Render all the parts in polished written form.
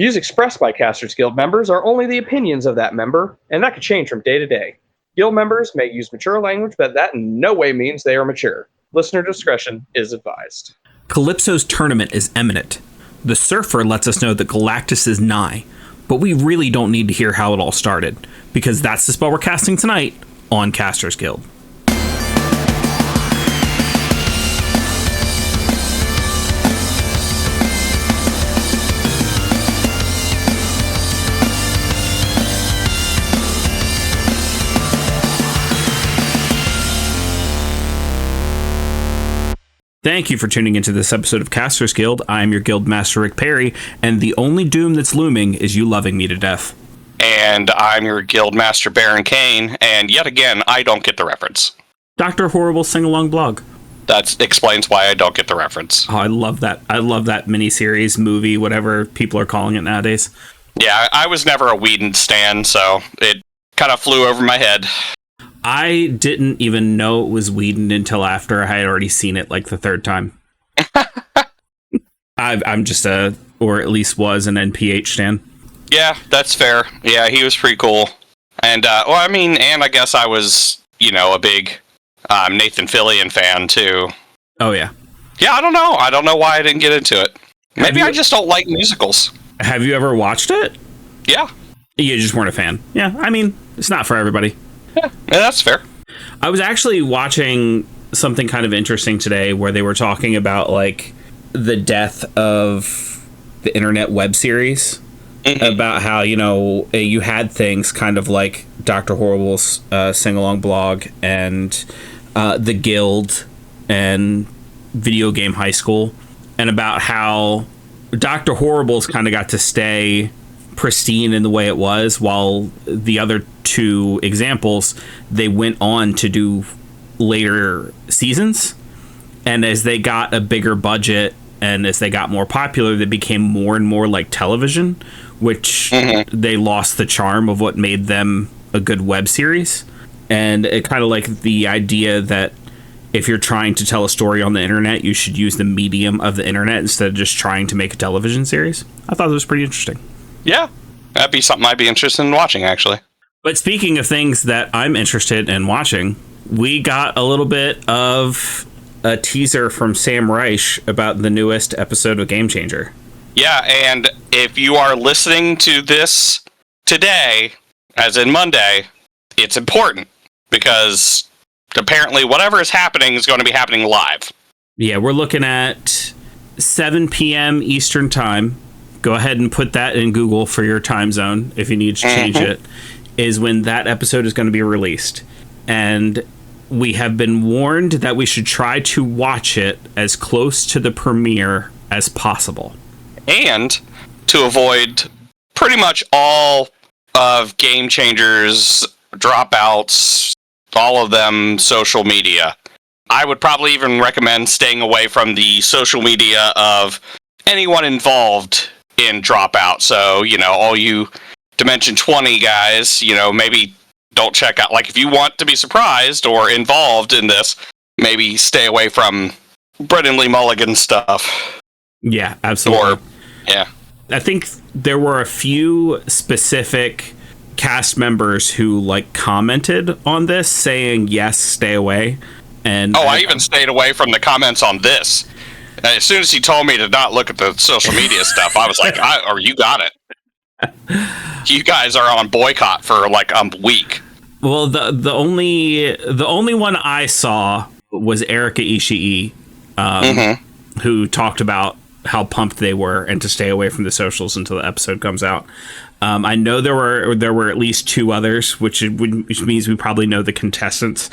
Views expressed by Casters Guild members are only the opinions of that member, and that could change from day to day. Guild members may use mature language, but that in no way means they are mature. Listener discretion is advised. Calypso's tournament is imminent. The surfer lets us know that Galactus is nigh, but we really don't need to hear how it all started, because that's the spell we're casting tonight on Casters Guild. Thank you for tuning into this episode of Casters Guild. I'm your Guild Master, Rick Perry, and the only doom that's looming is you loving me to death. And I'm your Guild Master, Baron Kane, and yet again, I don't get the reference. Dr. Horrible sing-along blog. That explains why I don't get the reference. Oh, I love that. I love that miniseries, movie, whatever people are calling it nowadays. Yeah, I was never a Whedon stan, so it kind of flew over my head. I didn't even know it was Whedon until after I had already seen it like the third time. I'm just or at least was an NPH stan. Yeah, that's fair. Yeah, he was pretty cool. And, and I guess I was, a big Nathan Fillion fan, too. Oh, yeah. Yeah, I don't know. I don't know why I didn't get into it. Maybe I just don't like musicals. Have you ever watched it? Yeah. You just weren't a fan. Yeah, I mean, it's not for everybody. Yeah, that's fair. I was actually watching something kind of interesting today where they were talking about, like, the death of the internet web series. Mm-hmm. About how, you had things kind of like Dr. Horrible's sing-along blog and The Guild and Video Game High School, and about how Dr. Horrible's kind of got to stay pristine in the way it was, while the other two examples, they went on to do later seasons. And as they got a bigger budget and as they got more popular, they became more and more like television, which they lost the charm of what made them a good web series. And it kind of like the idea that if you're trying to tell a story on the internet, you should use the medium of the internet instead of just trying to make a television series. I thought it was pretty interesting. Yeah, that'd be something I'd be interested in watching, actually. But speaking of things that I'm interested in watching, we got a little bit of a teaser from Sam Reich about the newest episode of Game Changer. Yeah, and if you are listening to this today, as in Monday, it's important, because apparently whatever is happening is going to be happening live. Yeah, we're looking at 7 p.m. Eastern Time. Go ahead and put that in Google for your time zone if you need to change it, is when that episode is going to be released. And we have been warned that we should try to watch it as close to the premiere as possible. And to avoid pretty much all of Game Changer's dropouts, all of them social media. I would probably even recommend staying away from the social media of anyone involved in Dropout. So, all you Dimension 20 guys, maybe don't check out. Like, if you want to be surprised or involved in this, maybe stay away from Brendan Lee Mulligan stuff. Yeah, absolutely. Yeah. I think there were a few specific cast members who, commented on this, saying, yes, stay away. And I even stayed away from the comments on this. As soon as he told me to not look at the social media stuff, I was like, you got it. You guys are on boycott for a week. Well, the only one I saw was Erika Ishii, who talked about how pumped they were and to stay away from the socials until the episode comes out. I know there were at least two others, which means we probably know the contestants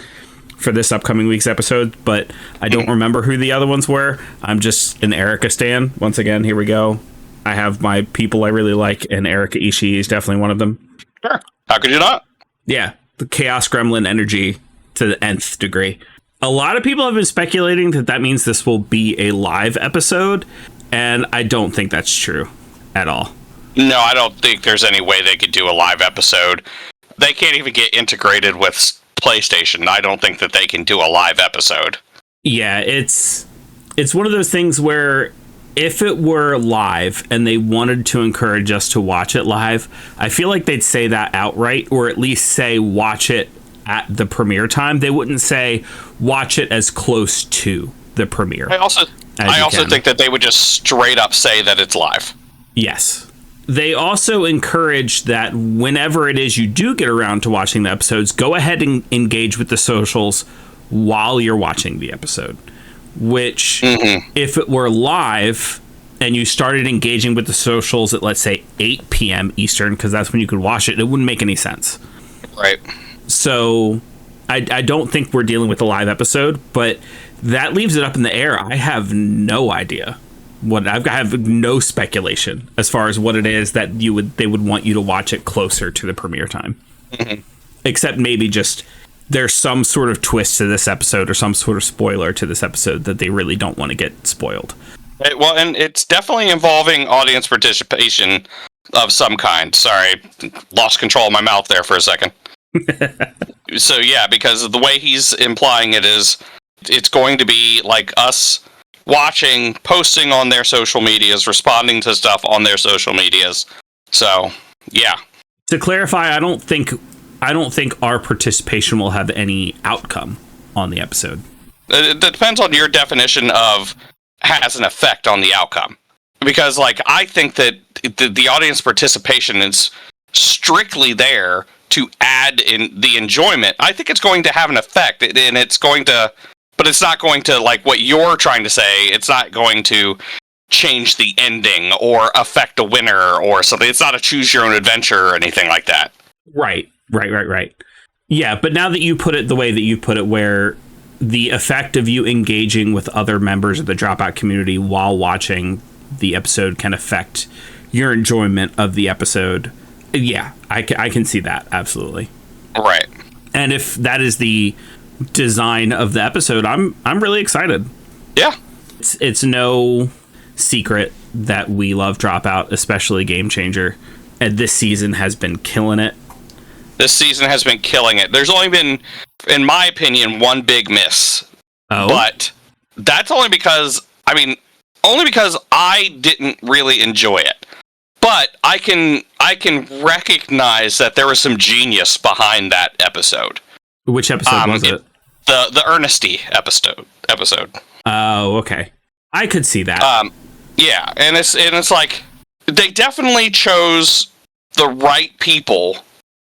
for this upcoming week's episode, but I don't remember who the other ones were. I'm just an Erika stan. Once again, here we go. I have my people I really like, and Erika Ishii is definitely one of them. Sure. How could you not? Yeah, the Chaos Gremlin energy to the nth degree. A lot of people have been speculating that means this will be a live episode, and I don't think that's true at all. No, I don't think there's any way they could do a live episode. They can't even get integrated with PlayStation. I don't think that they can do a live episode. Yeah, it's one of those things where if it were live and they wanted to encourage us to watch it live, I feel like they'd say that outright, or at least say watch it at the premiere time. They wouldn't say watch it as close to the premiere. I also think that they would just straight up say that it's live. Yes. They also encourage that whenever it is you do get around to watching the episodes, go ahead and engage with the socials while you're watching the episode. Which, if it were live and you started engaging with the socials at, let's say, 8 p.m. Eastern, because that's when you could watch it, it wouldn't make any sense. Right. So I don't think we're dealing with a live episode, but that leaves it up in the air. I have no idea. I have no speculation as far as what it is that they would want you to watch it closer to the premiere time. Except maybe just there's some sort of twist to this episode or some sort of spoiler to this episode that they really don't want to get spoiled. Well, and it's definitely involving audience participation of some kind. Sorry, lost control of my mouth there for a second. So yeah, because the way he's implying it is, it's going to be like us watching, posting on their social medias, responding to stuff on their social medias. So yeah. To clarify, I don't think our participation will have any outcome on the episode. It depends on your definition of has an effect on the outcome. Because, like, I think that the audience participation is strictly there to add in the enjoyment. I think it's going to have an effect, and it's going to, but it's not going to, like what you're trying to say, it's not going to change the ending or affect a winner or something. It's not a choose your own adventure or anything like that. Right. Yeah, but now that you put it the way that you put it, where the effect of you engaging with other members of the Dropout community while watching the episode can affect your enjoyment of the episode. Yeah, I can see that, absolutely. Right. And if that is the design of the episode, I'm really excited. Yeah. It's no secret that we love Dropout, especially Game Changer, and this season has been killing it. This season has been killing it. There's only been, in my opinion, one big miss. Oh. But that's only because I didn't really enjoy it. But I can recognize that there was some genius behind that episode. Which episode was it? The Ernesty episode. Oh, okay. I could see that. Yeah, and it's like they definitely chose the right people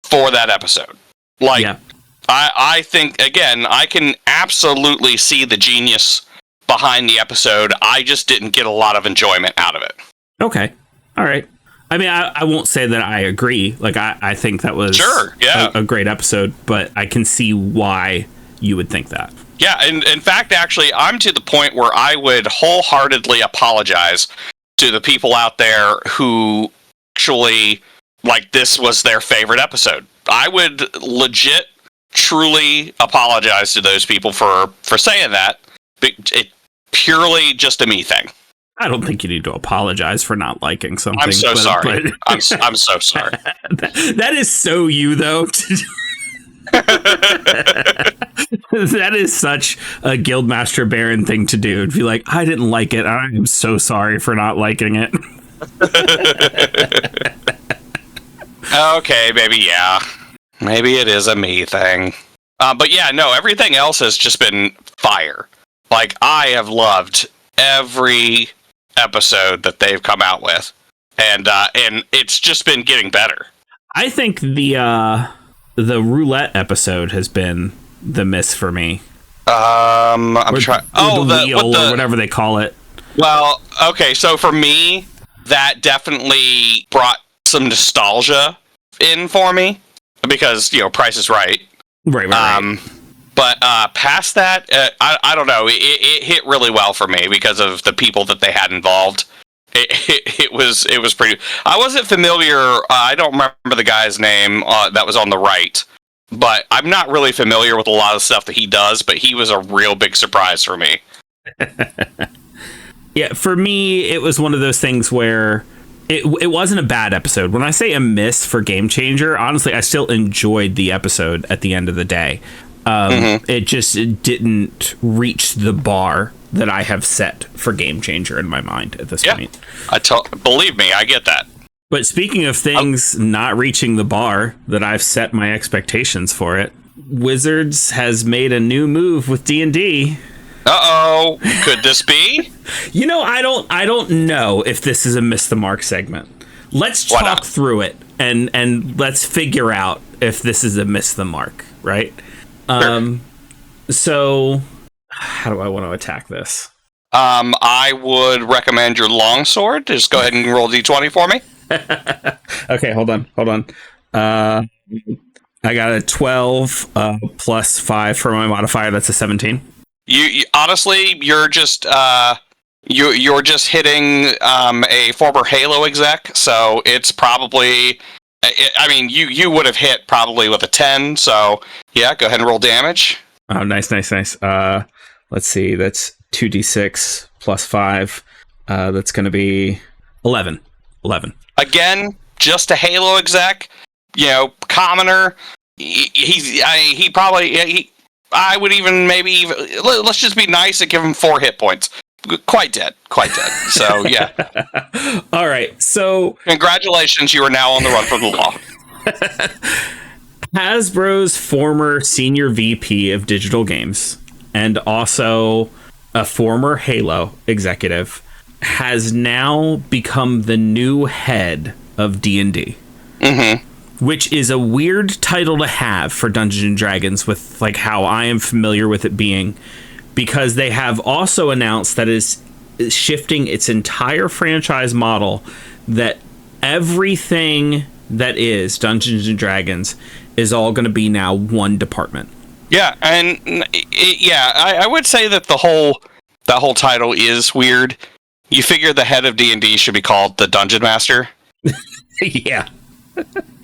for that episode. Like, yeah. I think, again, I can absolutely see the genius behind the episode. I just didn't get a lot of enjoyment out of it. Okay. All right. I mean, I won't say that I agree. Like, I think that was a great episode, but I can see why you would think that. Yeah, and in fact, actually, I'm to the point where I would wholeheartedly apologize to the people out there who actually, like, this was their favorite episode. I would legit, truly apologize to those people for saying that. It purely just a me thing. I don't think you need to apologize for not liking something. I'm so sorry. I'm so sorry. That is so you, though. That is such a Guildmaster Baron thing to do. To be like, I didn't like it. I'm so sorry for not liking it. Okay, maybe, yeah. Maybe it is a me thing. But yeah, no, everything else has just been fire. Like, I have loved every episode that they've come out with. And it's just been getting better. I think the roulette episode has been the miss for me. I'm trying. Oh, the wheel or whatever they call it. Well, okay, so for me, that definitely brought some nostalgia in for me because, you know, Price is Right. Right. But past that, I don't know. It hit really well for me because of the people that they had involved. It was pretty. I wasn't familiar. I don't remember the guy's name that was on the right, but I'm not really familiar with a lot of stuff that he does. But he was a real big surprise for me. Yeah, for me, it was one of those things where it wasn't a bad episode. When I say a miss for Game Changer, honestly, I still enjoyed the episode at the end of the day. It just didn't reach the bar that I have set for Game Changer in my mind at this point. Believe me, I get that. But speaking of things not reaching the bar that I've set my expectations for it, Wizards has made a new move with D&D. Uh-oh. Could this be? I don't know if this is a Miss the Mark segment. Let's talk through it and let's figure out if this is a Miss the Mark, right? Sure. So how do I want to attack this? I would recommend your longsword. Just go ahead and roll D20 for me. Okay, hold on. I got a 12 plus 5 for my modifier. That's a 17. You honestly, you're just you're just hitting a former Halo exec, so it's probably. I mean, you would have hit probably with a 10. So yeah, go ahead and roll damage. Oh, nice. Let's see. That's 2d6 plus 5. That's going to be 11. Again, just a Halo exec. Commoner. He probably. I would let's just be nice and give him 4 hit points. Quite dead. So yeah. All right. So congratulations, you are now on the run from the law. Hasbro's former senior VP of digital games and also a former Halo executive has now become the new head of D&D. Mm-hmm. Which is a weird title to have for Dungeons and Dragons with like how I am familiar with it being, because they have also announced that is shifting its entire franchise model, that everything that is Dungeons and Dragons is all going to be now one department. Yeah, and I would say that that whole title is weird. You figure the head of D&D should be called the Dungeon Master. Yeah.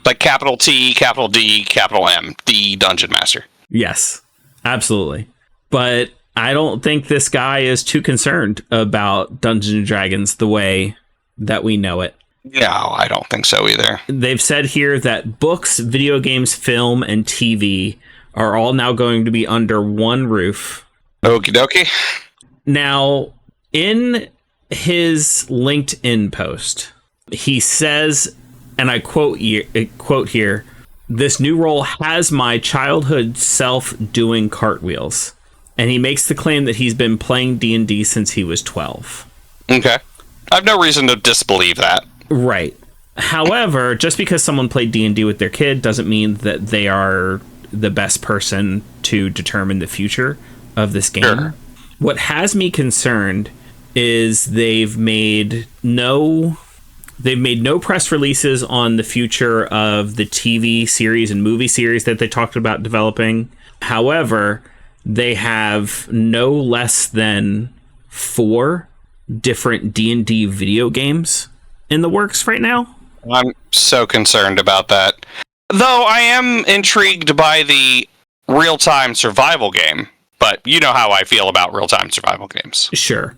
Like capital T, capital D, capital M, the Dungeon Master. Yes, absolutely. But I don't think this guy is too concerned about Dungeons and Dragons the way that we know it. No, I don't think so either. They've said here that books, video games, film, and TV are all now going to be under one roof. Okie dokie. Now, in his LinkedIn post, he says, and I quote here, "This new role has my childhood self doing cartwheels." And he makes the claim that he's been playing D&D since he was 12. Okay. I have no reason to disbelieve that. Right. However, just because someone played D&D with their kid doesn't mean that they are the best person to determine the future of this game. Sure. What has me concerned is they've made no press releases on the future of the TV series and movie series that they talked about developing. However, they have no less than 4 different D&D video games in the works right now. I'm so concerned about that. Though I am intrigued by the real-time survival game, but you know how I feel about real-time survival games. Sure.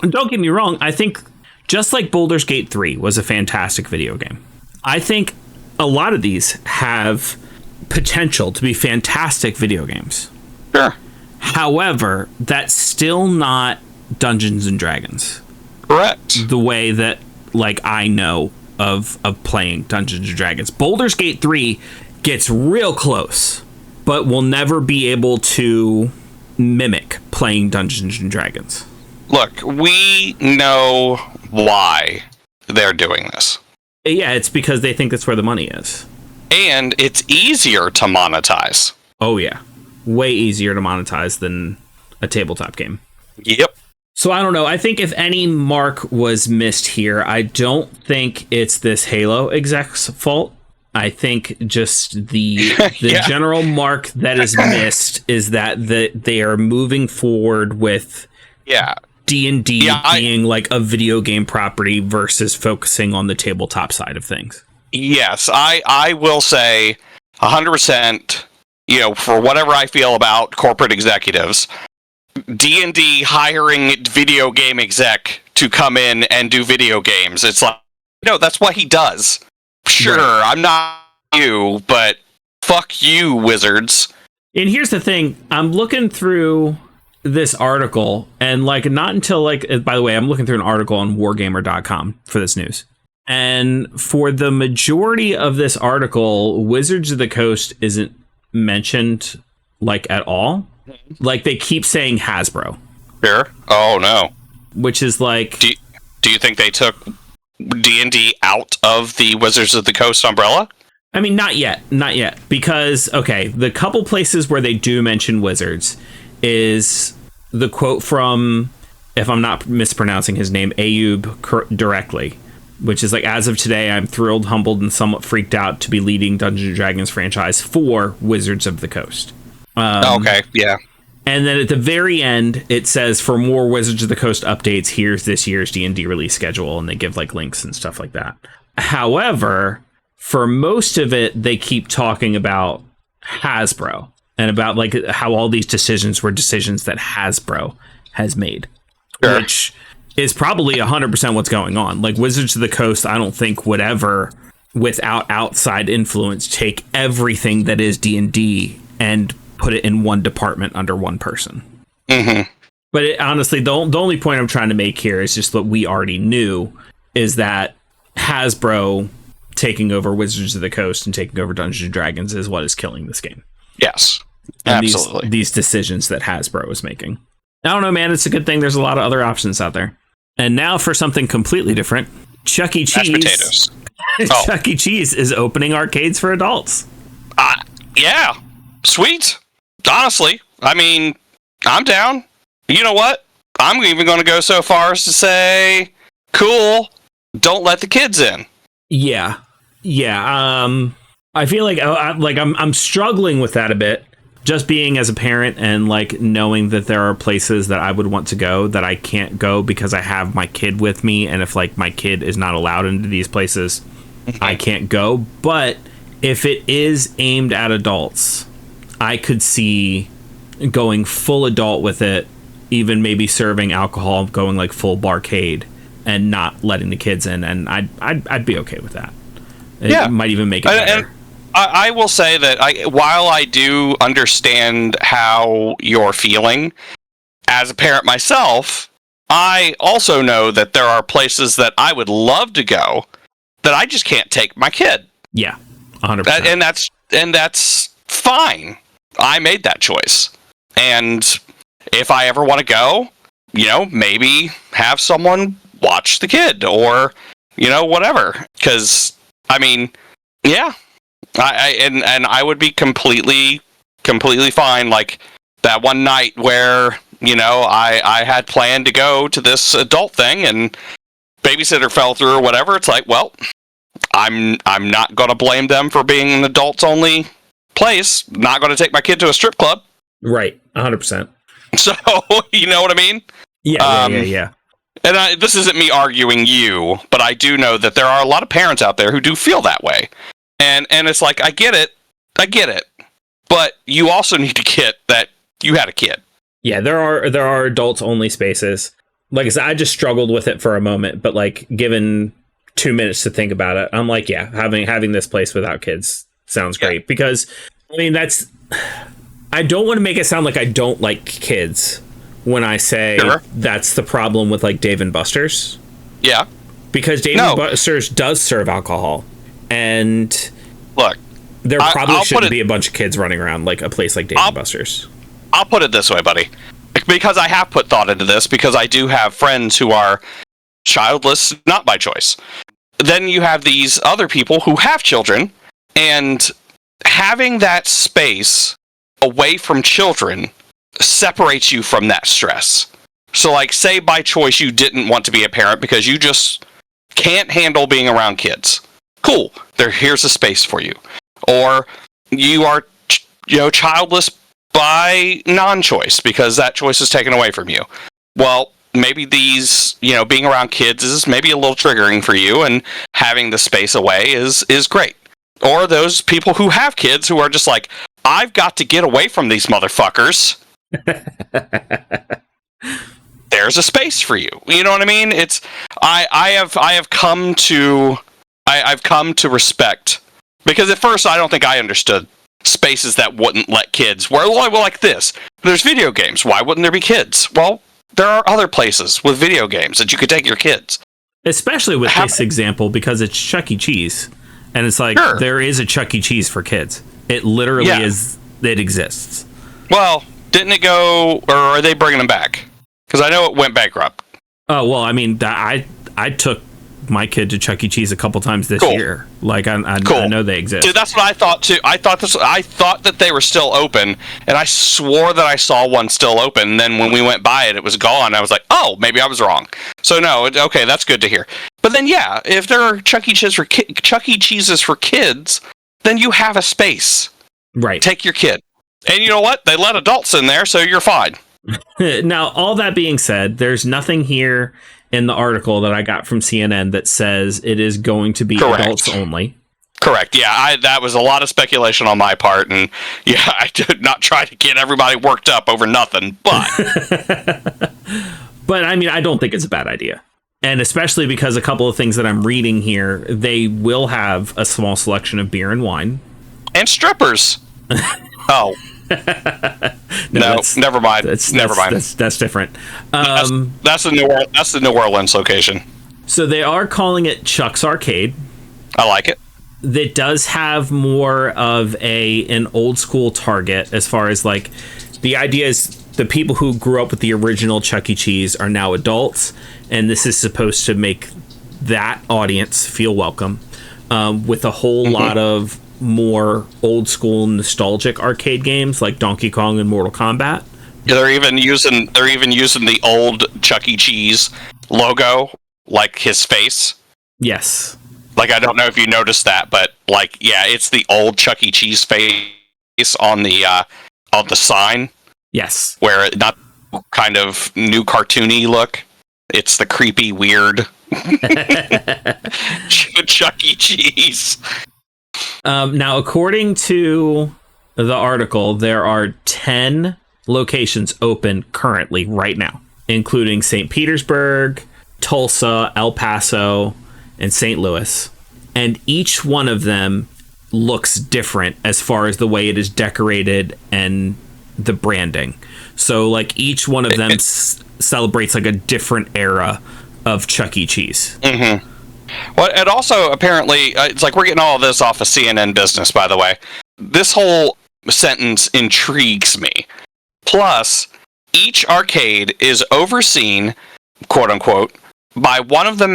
And don't get me wrong, I think just like Baldur's Gate 3 was a fantastic video game, I think a lot of these have potential to be fantastic video games. Sure. However, that's still not Dungeons and Dragons. Correct. The way that like I know of playing Dungeons and Dragons. Baldur's Gate 3 gets real close, but will never be able to mimic playing Dungeons and Dragons. Look, we know why they're doing this. Yeah, it's because they think that's where the money is. And it's easier to monetize. Oh, yeah. Way easier to monetize than a tabletop game. Yep. So I don't know. I think if any mark was missed here, I don't think it's this Halo exec's fault. I think just the general mark that is missed is that they are moving forward with D&D being like a video game property versus focusing on the tabletop side of things. Yes, I will say 100%, for whatever I feel about corporate executives, D&D hiring video game exec to come in and do video games. It's like, that's what he does. Sure, right. I'm not you, but fuck you, Wizards. And here's the thing. I'm looking through this article, and like not until like, by the way, I'm looking through an article on wargamer.com for this news. And for the majority of this article, Wizards of the Coast isn't mentioned like at all. Like they keep saying Hasbro. Sure. Oh no. Which is like, do you think they took D&D out of the Wizards of the Coast umbrella? I mean, not yet, because okay, the couple places where they do mention Wizards is the quote from, if I'm not mispronouncing his name, Ayub directly, which is like, as of today, I'm thrilled, humbled, and somewhat freaked out to be leading Dungeons & Dragons franchise for Wizards of the Coast. Okay, yeah. And then at the very end, it says, for more Wizards of the Coast updates, here's this year's D&D release schedule, and they give like links and stuff like that. However, for most of it, they keep talking about Hasbro and about like how all these decisions were decisions that Hasbro has made, sure. Which is probably 100% what's going on. Like Wizards of the Coast, I don't think would ever, without outside influence, take everything that is D&D and put it in one department under one person. Mm-hmm. But honestly, the only point I'm trying to make here is just what we already knew, is that Hasbro taking over Wizards of the Coast and taking over Dungeons & Dragons is what is killing this game. Yes, and absolutely. These decisions that Hasbro is making. I don't know, man. It's a good thing there's a lot of other options out there. And now for something completely different, Chuck E. Cheese. Mashed potatoes. Chuck E. Cheese is opening arcades for adults. Yeah, sweet. Honestly, I mean, I'm down. You know what? I'm even going to go so far as to say, cool, don't let the kids in. Yeah. I feel like I'm struggling with that a bit, just being as a parent and like knowing that there are places that I would want to go that I can't go because I have my kid with me, and if like my kid is not allowed into these places, I can't go. But if it is aimed at adults, I could see going full adult with it, even maybe serving alcohol, going like full barcade and not letting the kids in, and I'd be okay with that. It might even make it better. And I will say that while I do understand how you're feeling, as a parent myself, I also know that there are places that I would love to go that I just can't take my kid. Yeah, 100%. And that's fine. I made that choice. And if I ever want to go, maybe have someone watch the kid or, whatever. Because, I mean, yeah. I would be completely fine. Like that one night where, I had planned to go to this adult thing and babysitter fell through or whatever. It's like, well, I'm not going to blame them for being an adults only place. Not going to take my kid to a strip club. Right. 100%. So, you know what I mean? Yeah. And this isn't me arguing you, but I do know that there are a lot of parents out there who do feel that way. And it's like, I get it. But you also need to get that you had a kid. Yeah, there are adults only spaces. Like I said, I just struggled with it for a moment, but like given 2 minutes to think about it, I'm like, yeah, having this place without kids sounds great. Because I mean, I don't want to make it sound like I don't like kids when I say that's the problem with like Dave & Buster's. Yeah. Because Dave & Buster's does serve alcohol. And look, there probably shouldn't be a bunch of kids running around like a place like Dave & Buster's. I'll put it this way, buddy. Because I have put thought into this, because I do have friends who are childless, not by choice. Then you have these other people who have children, and having that space away from children separates you from that stress. So, like, say by choice you didn't want to be a parent because you just can't handle being around kids. Cool. Here's a space for you. Or you are, childless by non-choice because that choice is taken away from you. Well, maybe these, being around kids is maybe a little triggering for you, and having the space away is great. Or those people who have kids who are just like, I've got to get away from these motherfuckers. There's a space for you. You know what I mean? It's I've come to respect, because at first I don't think I understood spaces that wouldn't let kids. Well, like this. There's video games. Why wouldn't there be kids? Well, there are other places with video games that you could take your kids. Especially with this example, because it's Chuck E. Cheese. And it's like, there is a Chuck E. Cheese for kids. It literally is, it exists. Well, didn't it go, or are they bringing them back? Because I know it went bankrupt. Oh, well, I mean, I took my kid to Chuck E. Cheese a couple times this year. Like, I know they exist. Dude, that's what I thought too. I thought that they were still open, and I swore that I saw one still open. And then when we went by it, it was gone. I was like, oh, maybe I was wrong. So no, okay, that's good to hear. But then if there are Chuck E. Cheese's for kids, then you have a space. Right. Take your kid. And you know what? They let adults in there, so you're fine. Now, all that being said, there's nothing here in the article that I got from CNN that says it is going to be adults only. Correct. Yeah, that was a lot of speculation on my part, and I did not try to get everybody worked up over nothing, but... But, I mean, I don't think it's a bad idea. And especially because a couple of things that I'm reading here, they will have a small selection of beer and wine. And strippers. Oh. No, never mind. Never mind. That's different. That's the New Orleans location. So they are calling it Chuck's Arcade. I like it. That does have more of an old school target as far as like the idea is the people who grew up with the original Chuck E. Cheese are now adults, and this is supposed to make that audience feel welcome with a whole lot of more old school nostalgic arcade games like Donkey Kong and Mortal Kombat. Yeah, they're even using the old Chuck E. Cheese logo, like his face. Yes. Like, I don't know if you noticed that, but like, it's the old Chuck E. Cheese face on the sign. Yes. Where it not kind of new cartoony look. It's the creepy, weird Chuck E. Cheese. Now, according to the article, there are 10 locations open currently right now, including St. Petersburg, Tulsa, El Paso, and St. Louis. And each one of them looks different as far as the way it is decorated and the branding. So, like, each one of them celebrates, like, a different era of Chuck E. Cheese. Mm-hmm. Well, and also, apparently, it's like we're getting all of this off of CNN Business, by the way. This whole sentence intrigues me. Plus, each arcade is overseen, quote unquote, by one of the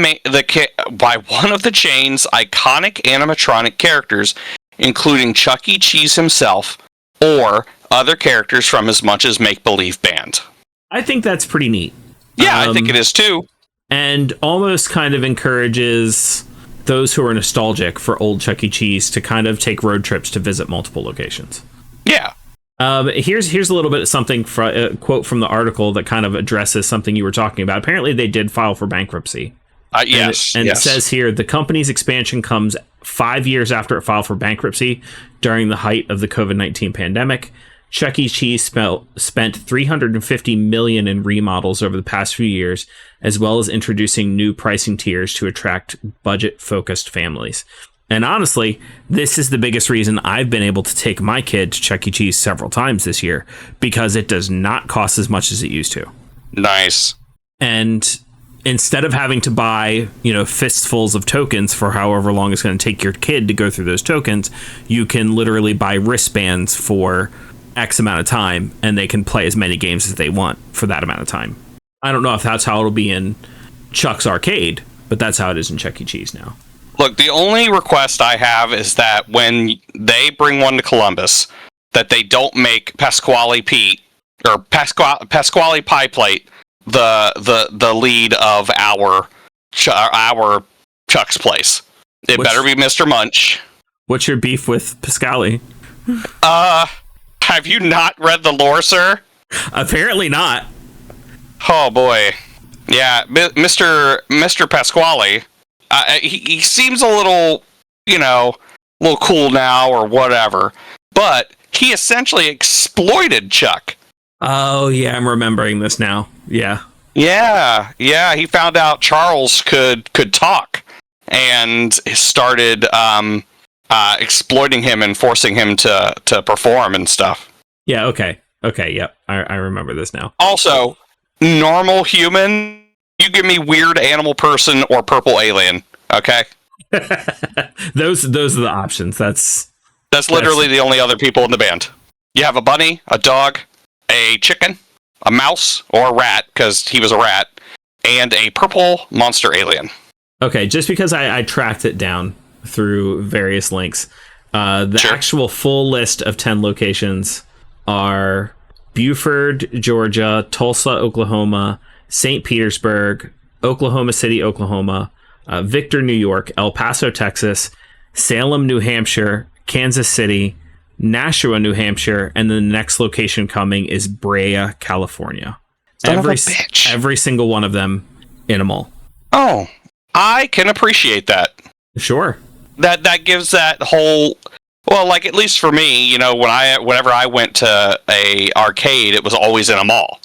chain's iconic animatronic characters, including Chuck E. Cheese himself or other characters from his Munch's Make-Believe band. I think that's pretty neat. Yeah, I think it is too. And almost kind of encourages those who are nostalgic for old Chuck E. Cheese to kind of take road trips to visit multiple locations. Yeah. Here's a little bit of something, a quote from the article that kind of addresses something you were talking about. Apparently, they did file for bankruptcy. Yes. And it says here, the company's expansion comes 5 years after it filed for bankruptcy during the height of the COVID-19 pandemic. Chuck E. Cheese spent $350 million in remodels over the past few years, as well as introducing new pricing tiers to attract budget-focused families. And honestly, this is the biggest reason I've been able to take my kid to Chuck E. Cheese several times this year, because it does not cost as much as it used to. Nice. And instead of having to buy, fistfuls of tokens for however long it's going to take your kid to go through those tokens, you can literally buy wristbands for X amount of time, and they can play as many games as they want for that amount of time. I don't know if that's how it'll be in Chuck's Arcade, but that's how it is in Chuck E. Cheese now. Look, the only request I have is that when they bring one to Columbus, that they don't make Pasquale Pete or Pasquale Pie Plate the lead of our Chuck's place. It better be Mr. Munch. What's your beef with Pasquale? Have you not read the lore, sir? Apparently not. Oh boy, yeah, Mr. Pasquale. He seems a little, little cool now or whatever, but he essentially exploited Chuck. Oh yeah, I'm remembering this now. Yeah. He found out Charles could talk and started exploiting him and forcing him to perform and stuff. Yeah, okay. Okay, yep. I remember this now. Also, normal human, you give me weird animal person or purple alien, okay? Those are the options. That's literally the only other people in the band. You have a bunny, a dog, a chicken, a mouse, or a rat, because he was a rat, and a purple monster alien. Okay, just because I tracked it down through various links, the actual full list of 10 locations are Buford, Georgia, Tulsa, Oklahoma, St. Petersburg, Oklahoma City, Oklahoma, Victor, New York, El Paso, Texas, Salem, New Hampshire, Kansas City, Nashua, New Hampshire, and then the next location coming is Brea, California. Every single one of them in a mall. Oh, I can appreciate that. Sure. That gives that whole... Well, like, at least for me, you know, whenever I went to a arcade, it was always in a mall.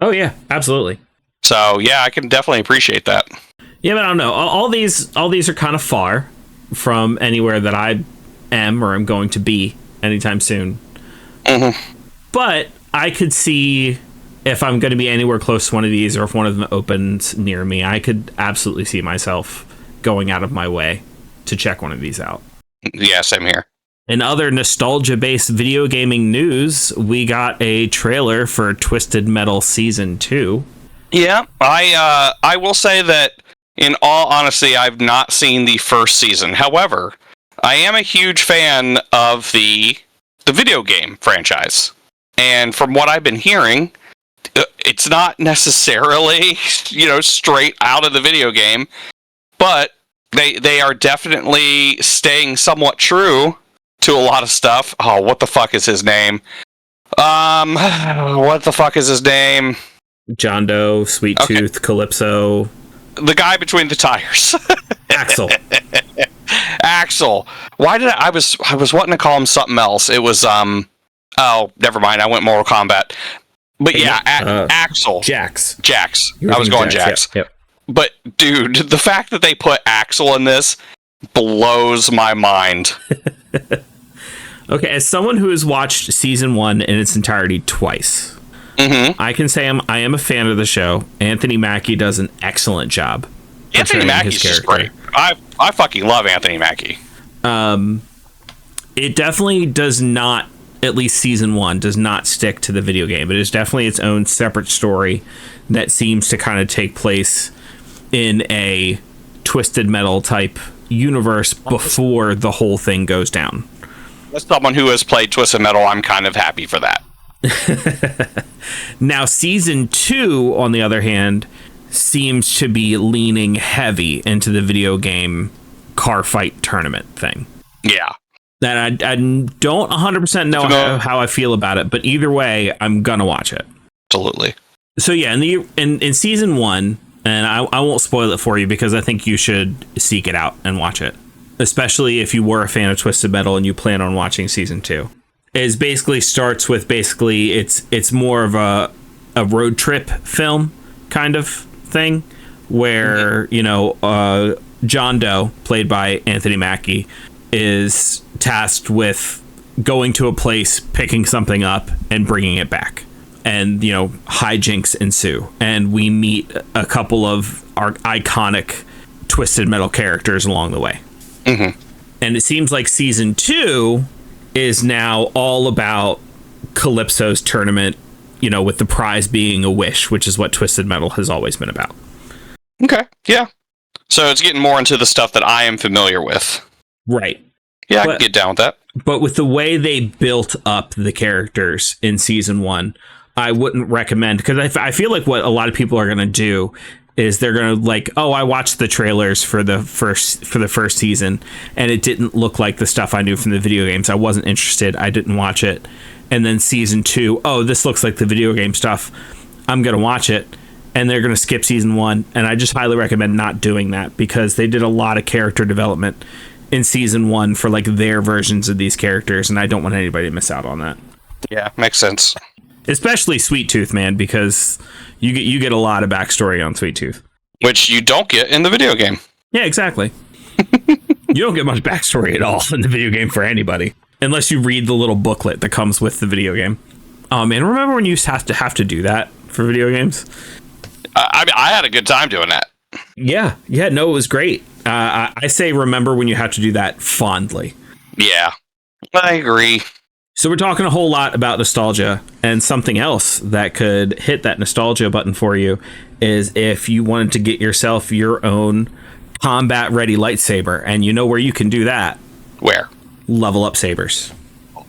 Oh, yeah, absolutely. So, yeah, I can definitely appreciate that. Yeah, but I don't know. All these are kind of far from anywhere that I am or am going to be anytime soon. Mm-hmm. But I could see if I'm going to be anywhere close to one of these or if one of them opens near me, I could absolutely see myself going out of my way to check one of these out. Yeah, same here. In other nostalgia-based video gaming news, we got a trailer for Twisted Metal Season 2. Yeah, I will say that, in all honesty, I've not seen the first season. However, I am a huge fan of the video game franchise. And from what I've been hearing, it's not necessarily, you know, straight out of the video game, but they are definitely staying somewhat true to a lot of stuff. Oh, what the fuck is his name? What the fuck is his name? John Doe, Sweet Tooth, Calypso. The guy between the tires. Axel. Axel. Why did I was wanting to call him something else. It was oh, never mind. I went Mortal Kombat. But yeah, Axel. Jax. I was going Jax. Yep. But dude, the fact that they put Axel in this blows my mind. Okay, as someone who has watched season 1 in its entirety twice, I can say I am a fan of the show. Anthony Mackie does an excellent job. Anthony Mackie's just great. I fucking love Anthony Mackie. It definitely does not, at least season 1, does not stick to the video game. It is definitely its own separate story that seems to kind of take place in a Twisted Metal type universe before the whole thing goes down. As someone who has played Twisted Metal, I'm kind of happy for that. Now, season 2, on the other hand, seems to be leaning heavy into the video game car fight tournament thing. Yeah. That I don't 100% know how I feel about it, but either way, I'm gonna watch it. Absolutely. So yeah, in season 1, and I won't spoil it for you because I think you should seek it out and watch it, especially if you were a fan of Twisted Metal and you plan on watching season 2. It basically starts with it's more of a road trip film kind of thing where John Doe, played by Anthony Mackie, is tasked with going to a place, picking something up, and bringing it back. And, hijinks ensue. And we meet a couple of our iconic Twisted Metal characters along the way. Mm-hmm. And it seems like season 2 is now all about Calypso's tournament, with the prize being a wish, which is what Twisted Metal has always been about. Okay, yeah. So it's getting more into the stuff that I am familiar with. Right. Yeah, I can get down with that. But with the way they built up the characters in season 1, I wouldn't recommend, because I feel like what a lot of people are going to do is they're going to I watched the trailers for the first season and it didn't look like the stuff I knew from the video games. I wasn't interested. I didn't watch it. And then season 2, this looks like the video game stuff. I'm going to watch it. And they're going to skip season 1. And I just highly recommend not doing that, because they did a lot of character development in season 1 for their versions of these characters, and I don't want anybody to miss out on that. Yeah, makes sense. Especially Sweet Tooth, man, because you get a lot of backstory on Sweet Tooth, which you don't get in the video game. Yeah, exactly. You don't get much backstory at all in the video game for anybody, unless you read the little booklet that comes with the video game. And remember when you used to have to do that for video games? I mean, I had a good time doing that. Yeah, no, it was great. I say remember when you have to do that fondly. Yeah, I agree. So we're talking a whole lot about nostalgia, and something else that could hit that nostalgia button for you is if you wanted to get yourself your own combat-ready lightsaber, and you know where you can do that. Where? Level Up Sabers.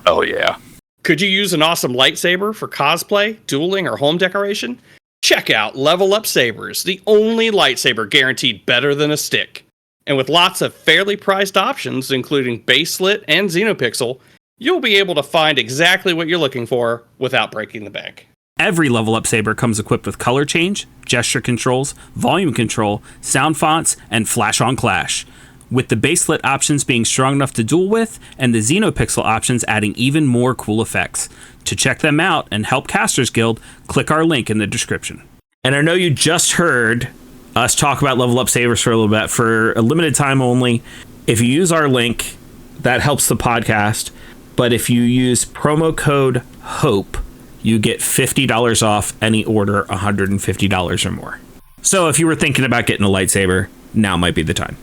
Oh, yeah. Could you use an awesome lightsaber for cosplay, dueling, or home decoration? Check out Level Up Sabers, the only lightsaber guaranteed better than a stick. And with lots of fairly priced options, including baselit and Xenopixel, you'll be able to find exactly what you're looking for without breaking the bank. Every Level Up Saber comes equipped with color change, gesture controls, volume control, sound fonts, and flash on clash, with the baselit options being strong enough to duel with, and the Xenopixel options adding even more cool effects. To check them out and help Casters Guild, click our link in the description. And I know you just heard us talk about Level Up Sabers for a little bit. For a limited time only, if you use our link, that helps the podcast. But if you use promo code HOPE, you get $50 off any order $150 or more. So if you were thinking about getting a lightsaber, now might be the time.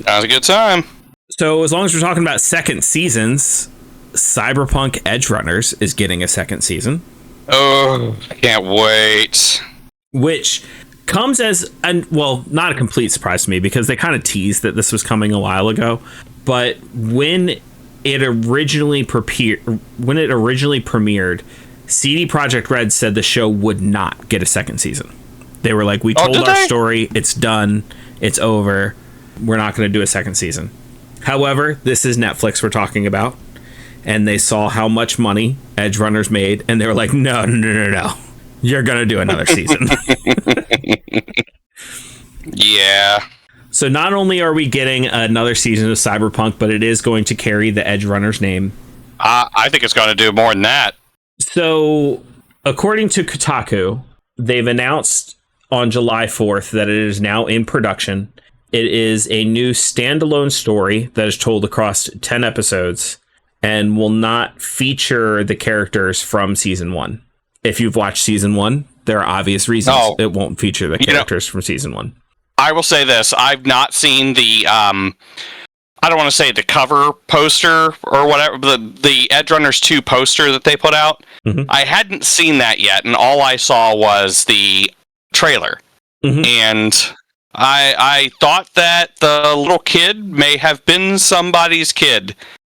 Now's a good time. So as long as we're talking about second seasons, Cyberpunk Edgerunners is getting a second season. Oh, I can't wait. Which comes as, not a complete surprise to me, because they kind of teased that this was coming a while ago. But when it originally premiered, CD Projekt Red said the show would not get a second season. They were like, we told our story, it's done, it's over, we're not going to do a second season. However, this is Netflix we're talking about, and they saw how much money Edgerunners made, and they were like, no, you're going to do another season. Yeah. So not only are we getting another season of Cyberpunk, but it is going to carry the Edgerunners name. I think it's going to do more than that. So, according to Kotaku, they've announced on July 4th that it is now in production. It is a new standalone story that is told across 10 episodes and will not feature the characters from season 1. If you've watched season 1, there are obvious reasons it w't feature the characters from season 1. I will say this. I've not seen the, I don't want to say the cover poster or whatever, the Edgerunners 2 poster that they put out. Mm-hmm. I hadn't seen that yet, and all I saw was the trailer. Mm-hmm. And I thought that the little kid may have been somebody's kid,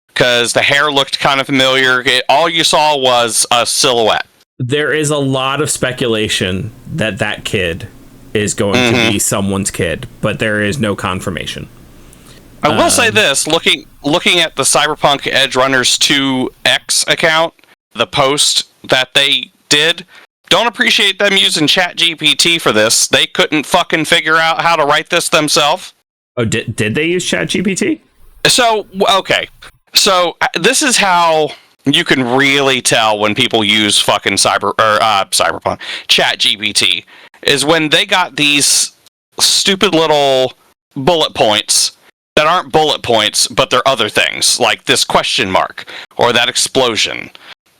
because the hair looked kind of familiar. All you saw was a silhouette. There is a lot of speculation that kid is going to be someone's kid, but there is no confirmation. I will say this, looking at the Cyberpunk Edgerunners 2X account, the post that they did, don't appreciate them using ChatGPT for this. They couldn't fucking figure out how to write this themselves. Oh, did they use ChatGPT? So, okay. So, this is how you can really tell when people use fucking Cyberpunk, ChatGPT, is when they got these stupid little bullet points that aren't bullet points, but they're other things, like this question mark or that explosion.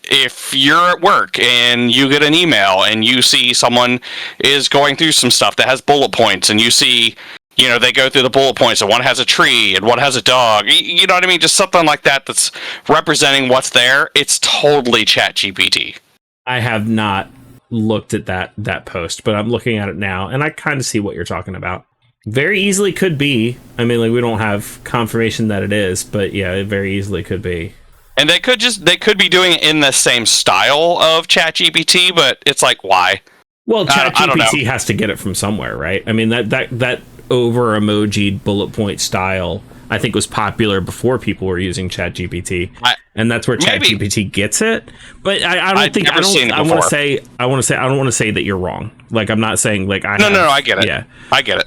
If you're at work and you get an email and you see someone is going through some stuff that has bullet points, and you see, they go through the bullet points, and one has a tree and one has a dog, you know what I mean? Just something like that that's representing what's there. It's totally ChatGPT. I have not looked at that post, but I'm looking at it now, and I kind of see what you're talking about. Very easily could be. I mean, we don't have confirmation that it is, but yeah, it very easily could be. And they could be doing it in the same style of ChatGPT, but it's like, why? Well, ChatGPT has to get it from somewhere, right? I mean, that over emoji bullet point style, I think, was popular before people were using ChatGPT, and that's where ChatGPT gets it. But I don't think I want to say I don't want to say that you're wrong. Like, I'm not saying like I. No, I get it. Yeah, I get it.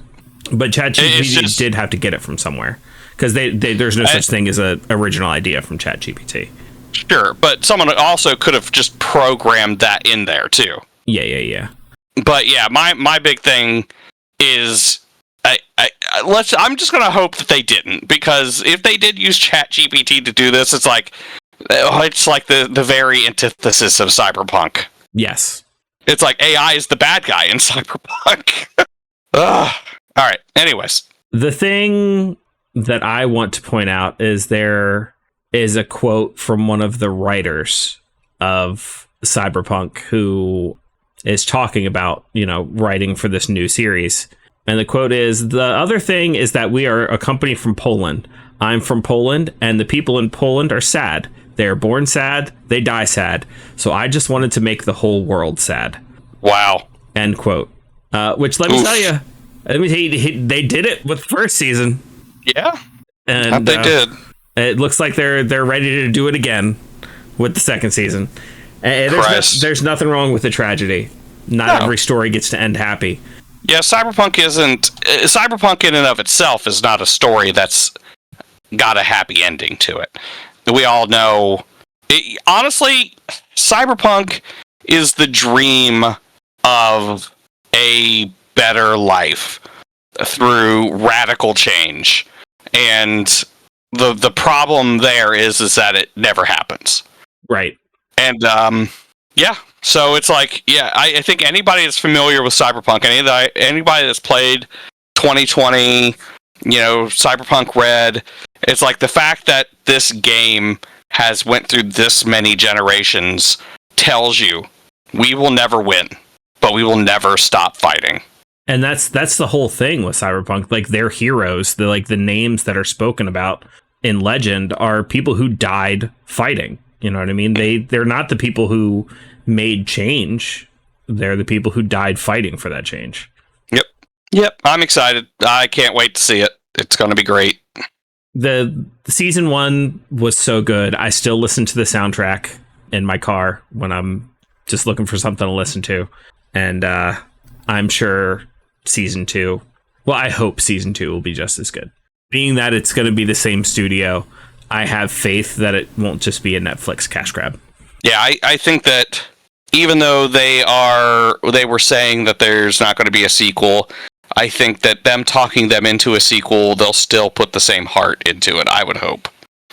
But ChatGPT did have to get it from somewhere, because there's no such thing as an original idea from ChatGPT. Sure, but someone also could have just programmed that in there too. Yeah. But yeah, my big thing is I'm just gonna hope that they didn't, because if they did use ChatGPT to do this, it's like the very antithesis of cyberpunk. Yes. It's like AI is the bad guy in cyberpunk. Ugh. All right. Anyways, The thing that I want to point out is there is a quote from one of the writers of Cyberpunk who is talking about, writing for this new series. And the quote is, "The other thing is that we are a company from Poland. I'm from Poland, and the people in Poland are sad. They are born sad, they die sad. So I just wanted to make the whole world sad." wow. End quote. Which, let me tell you, they did it with the first season. Yeah. And they did. It looks like they're ready to do it again with the second season. There's nothing wrong with the tragedy. Not every story gets to end happy. Yeah, Cyberpunk in and of itself is not a story that's got a happy ending to it. We all know. Honestly, Cyberpunk is the dream of a better life through radical change. And the problem there is that it never happens. Right. And so it's like, I think anybody that's familiar with Cyberpunk, anybody that's played 2020, Cyberpunk Red, it's like the fact that this game has went through this many generations tells you we will never win, but we will never stop fighting. And that's the whole thing with Cyberpunk. Like, their heroes, the names that are spoken about in Legend are people who died fighting. You know what I mean? They're not the people who made change. They're the people who died fighting for that change. Yep. I'm excited. I can't wait to see it. It's going to be great. The season 1 was so good. I still listen to the soundtrack in my car when I'm just looking for something to listen to. And I'm sure season 2, I hope season 2 will be just as good. Being that it's going to be the same studio, I have faith that it won't just be a Netflix cash grab. Yeah, I think that even though they were saying that there's not going to be a sequel, I think that them talking them into a sequel, they'll still put the same heart into it, I would hope.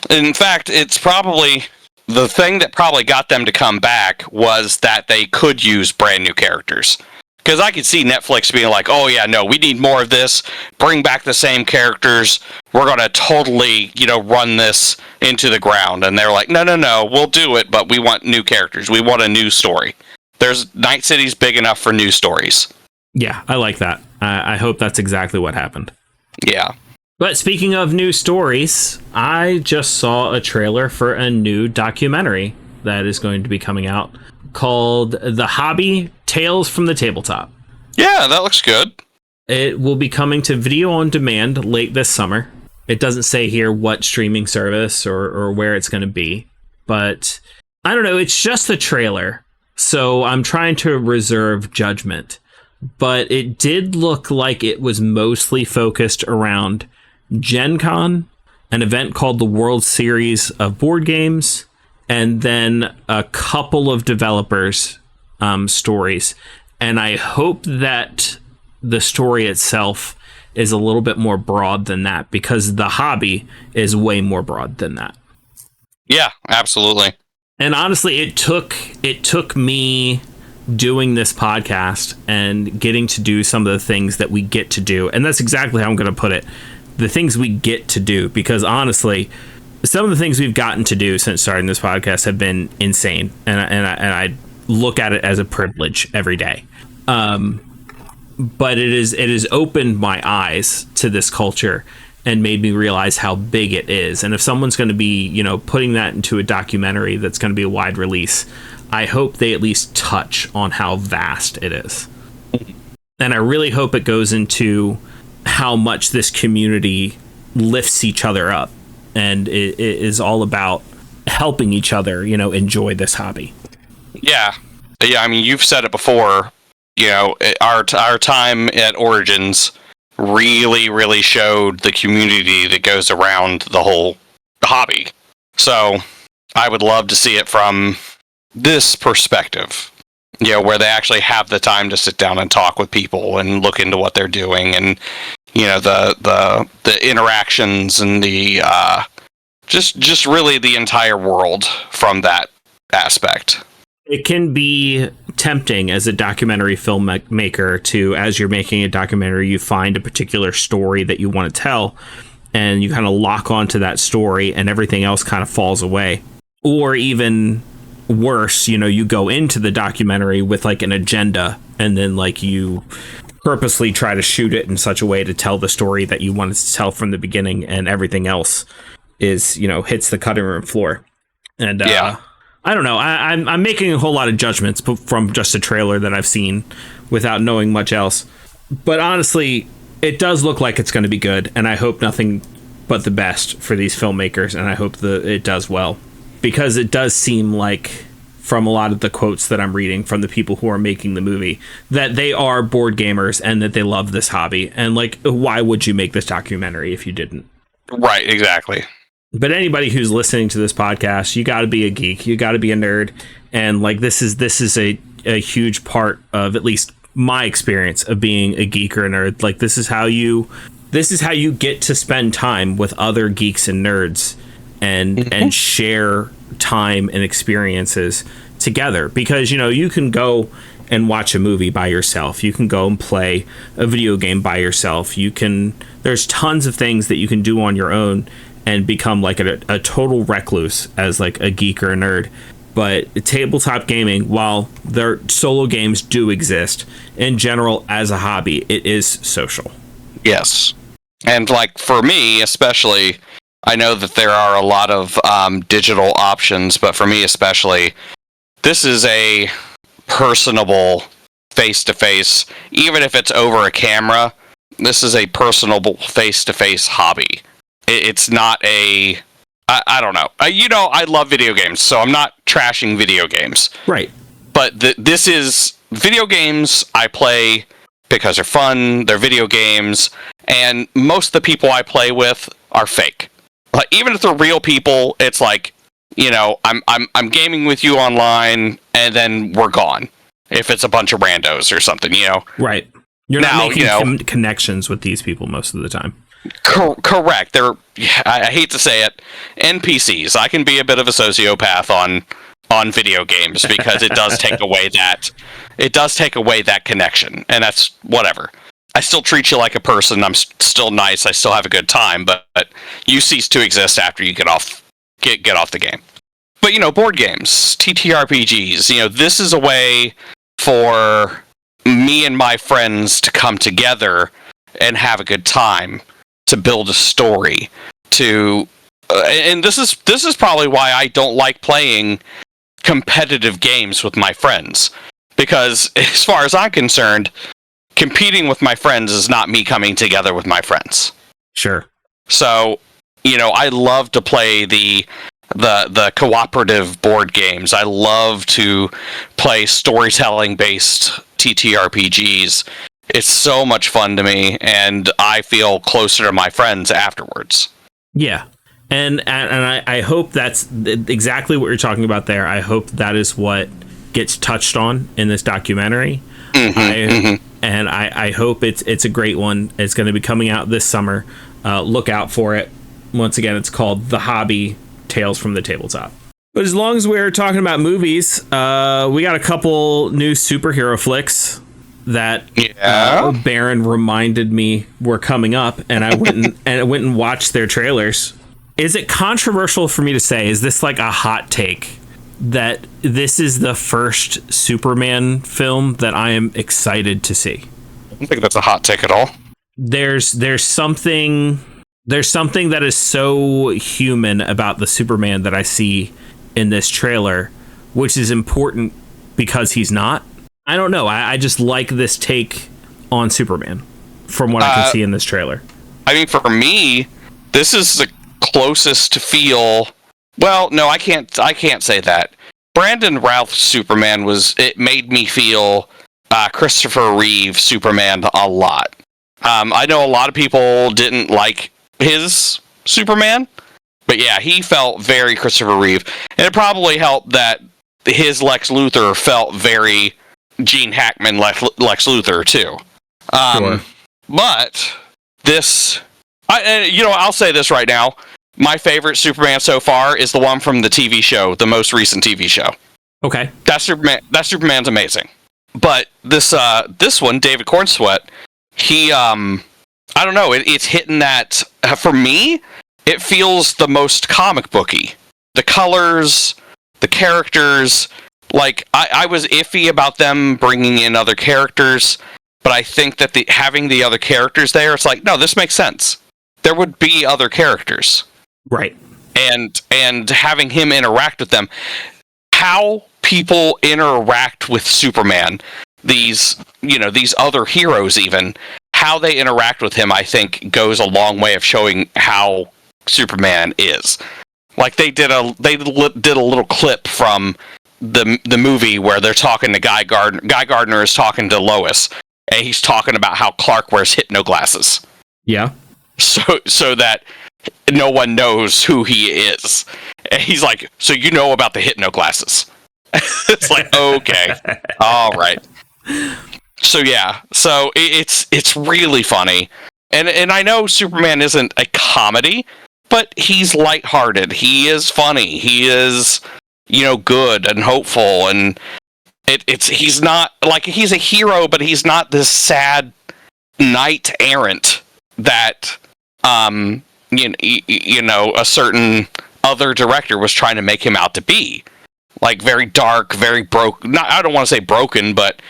In fact, it's probably the thing that probably got them to come back was that they could use brand new characters. Because I could see Netflix being like, oh yeah, no, we need more of this, bring back the same characters, we're going to totally, run this into the ground. And they're like, no, we'll do it, but we want new characters, we want a new story. Night City's big enough for new stories. Yeah, I like that. I hope that's exactly what happened. Yeah. But speaking of new stories, I just saw a trailer for a new documentary that is going to be coming out called The Hobby: Tales from the Tabletop. Yeah, that looks good. It will be coming to video on demand late this summer. It doesn't say here what streaming service or where it's going to be, but I don't know. It's just a trailer, so I'm trying to reserve judgment. But it did look like it was mostly focused around Gen Con, an event called the World Series of Board Games, and then a couple of developers' stories. And I hope that the story itself is a little bit more broad than that, because the hobby is way more broad than that. Yeah, absolutely. And honestly, it took me doing this podcast and getting to do some of the things that we get to do. And that's exactly how I'm going to put it. The things we get to do, because honestly, some of the things we've gotten to do since starting this podcast have been insane. And I look at it as a privilege every day. But it has opened my eyes to this culture and made me realize how big it is. And if someone's going to be, putting that into a documentary that's going to be a wide release, I hope they at least touch on how vast it is. And I really hope it goes into how much this community lifts each other up and it is all about helping each other, enjoy this hobby. Yeah. I mean, you've said it before, our time at Origins really, really showed the community that goes around the whole hobby. So I would love to see it from this perspective, where they actually have the time to sit down and talk with people and look into what they're doing and, the interactions and the just really the entire world from that aspect. It can be tempting as a documentary filmmaker to, as you're making a documentary, you find a particular story that you want to tell, and you kind of lock onto that story, and everything else kind of falls away. Or even worse, you go into the documentary with like an agenda, and then like you purposely try to shoot it in such a way to tell the story that you wanted to tell from the beginning, and everything else is, hits the cutting room floor. And I don't know. I'm making a whole lot of judgments from just a trailer that I've seen without knowing much else. But honestly, it does look like it's going to be good, and I hope nothing but the best for these filmmakers, and I hope that it does well. Because it does seem like, from a lot of the quotes that I'm reading from the people who are making the movie, that they are board gamers and that they love this hobby. And like, why would you make this documentary if you didn't? Right, exactly. But anybody who's listening to this podcast, you got to be a geek, you got to be a nerd, and like this is a huge part of at least my experience of being a geek or a nerd. Like this is how you get to spend time with other geeks and nerds and share time and experiences together, because you can go and watch a movie by yourself, you can go and play a video game by yourself, there's tons of things that you can do on your own and become like a total recluse as like a geek or a nerd. But tabletop gaming, while their solo games do exist, in general as a hobby, it is social. Yes. And like for me especially, I know that there are a lot of digital options, but for me especially, this is a personable face-to-face, even if it's over a camera, this is a personable face-to-face hobby. It's not I don't know. I love video games, so I'm not trashing video games. Right. But this is video games I play because they're fun, they're video games, and most of the people I play with are fake. Like, even if they're real people, it's like, I'm gaming with you online, and then we're gone. If it's a bunch of randos or something, Right. You're not making connections with these people most of the time. Correct. They're, I hate to say it, NPCs. I can be a bit of a sociopath on video games because it does take away that connection, and that's whatever. I still treat you like a person. I'm still nice. I still have a good time, but you cease to exist after you get off the game. But board games, TTRPGs. This is a way for me and my friends to come together and have a good time, to build a story, and this is probably why I don't like playing competitive games with my friends, because as far as I'm concerned, competing with my friends is not me coming together with my friends. Sure. So, I love to play the cooperative board games. I love to play storytelling based TTRPGs. It's so much fun to me, and I feel closer to my friends afterwards. Yeah. And I hope that's exactly what you're talking about there. I hope that is what gets touched on in this documentary. And I hope it's a great one. It's going to be coming out this summer. Look out for it. Once again, it's called The Hobby: Tales from the Tabletop. But as long as we're talking about movies, we got a couple new superhero flicks that Baron reminded me were coming up, and I went and watched their trailers. Is it controversial for me to say, is this like a hot take, that this is the first Superman film that I am excited to see? I don't think that's a hot take at all. There's something that is so human about the Superman that I see in this trailer, which is important because he's not. I don't know. I just like this take on Superman from what I can see in this trailer. I mean, for me, this is the closest to feel. Well, no, I can't say that. Brandon Routh's Superman it made me feel Christopher Reeve Superman a lot. I know a lot of people didn't like his Superman, but yeah, he felt very Christopher Reeve, and it probably helped that his Lex Luthor felt very Gene Hackman Lex Luthor too. Sure. But I'll say this right now. My favorite Superman so far is the one from the TV show, the most recent TV show. Okay. That Superman's amazing. But this one, David Cornsweet, he I don't know, it's hitting that for me, it feels the most comic booky. The colors, the characters, like I was iffy about them bringing in other characters, but I think that having the other characters there, it's like, no, this makes sense. There would be other characters. Right. And having him interact with them, how people interact with Superman, these other heroes even, how they interact with him, I think goes a long way of showing how Superman is. Like they did a little clip from the movie where they're talking to Guy Gardner. Guy Gardner is talking to Lois, and he's talking about how Clark wears hypno glasses. Yeah. So that no one knows who he is. And he's like, so you know about the hypno glasses. It's like, okay. All right. So yeah. So it's really funny. And I know Superman isn't a comedy, but he's lighthearted. He is funny. He is, good and hopeful, and he's not like, he's a hero, but he's not this sad knight errant that a certain other director was trying to make him out to be. Like very dark, very broken. I don't want to say broken, but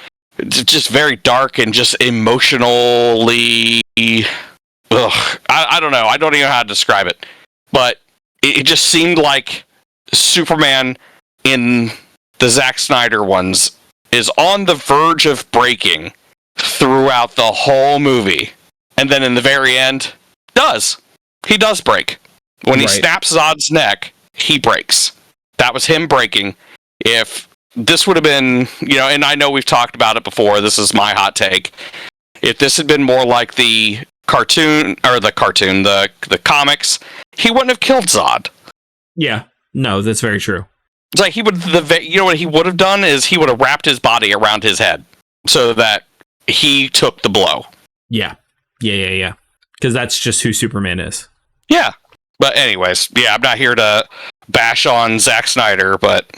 just very dark and just emotionally. I don't know. I don't even know how to describe it. But it just seemed like Superman in the Zack Snyder ones is on the verge of breaking throughout the whole movie. And then in the very end, he does break. When he snaps Zod's neck, he breaks. That was him breaking. If this would have been, and I know we've talked about it before, this is my hot take. If this had been more like the the comics, he wouldn't have killed Zod. Yeah. No, that's very true. It's like what he would have done is he would have wrapped his body around his head so that he took the blow. Yeah. Because that's just who Superman is. Yeah. But anyways, yeah, I'm not here to bash on Zack Snyder, but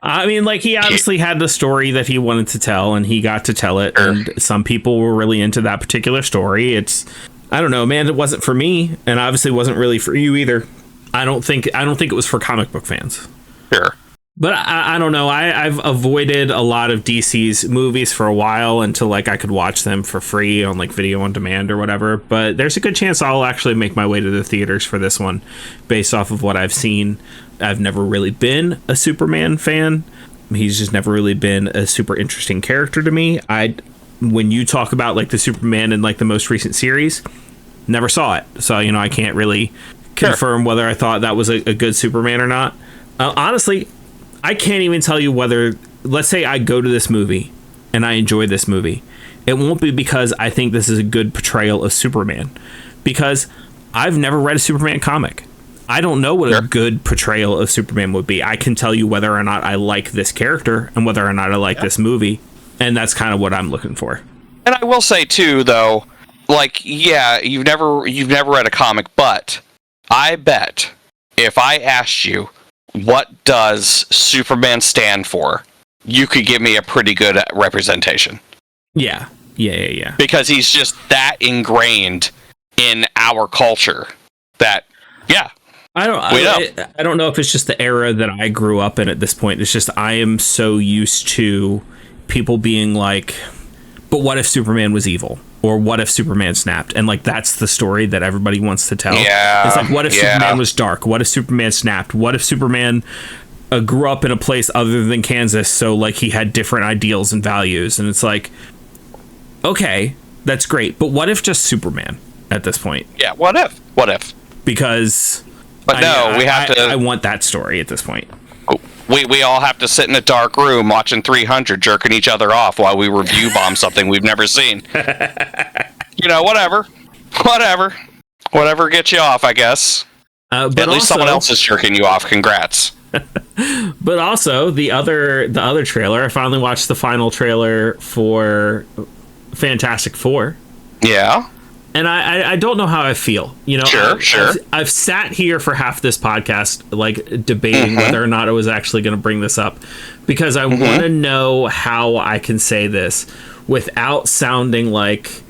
I mean, like, he obviously had the story that he wanted to tell, and he got to tell it, and some people were really into that particular story. I don't know, man, it wasn't for me, and obviously wasn't really for you either. I don't think it was for comic book fans. Sure. But I don't know. I've avoided a lot of DC's movies for a while until I could watch them for free on video on demand or whatever. But there's a good chance I'll actually make my way to the theaters for this one based off of what I've seen. I've never really been a Superman fan. He's just never really been a super interesting character to me. When you talk about the Superman in the most recent series, never saw it. So, I can't really confirm whether I thought that was a good Superman or not. Honestly, I can't even tell you whether, let's say I go to this movie and I enjoy this movie. It won't be because I think this is a good portrayal of Superman, because I've never read a Superman comic. I don't know what a good portrayal of Superman would be. I can tell you whether or not I like this character and whether or not I like this movie. And that's kind of what I'm looking for. And I will say too, though, you've never read a comic, but I bet if I asked you, what does Superman stand for, you could give me a pretty good representation. Yeah. Because he's just that ingrained in our culture that, I don't know if it's just the era that I grew up in at this point. It's just I am so used to people being like, but what if Superman was evil? Or what if Superman snapped? And that's the story that everybody wants to tell. Yeah, it's what if Superman was dark? What if Superman snapped? What if Superman grew up in a place other than Kansas, so he had different ideals and values? And it's okay, that's great, but what if just Superman at this point? Yeah, what if? Because I want that story at this point. We all have to sit in a dark room watching 300 jerking each other off while we review bomb something we've never seen. Whatever gets you off, I guess. At least someone else is jerking you off. Congrats. But also the other trailer. I finally watched the final trailer for Fantastic Four. Yeah. And I don't know how I feel. You know, Sure. I've sat here for half this podcast, like, debating whether or not I was actually going to bring this up, because I want to know how I can say this without sounding like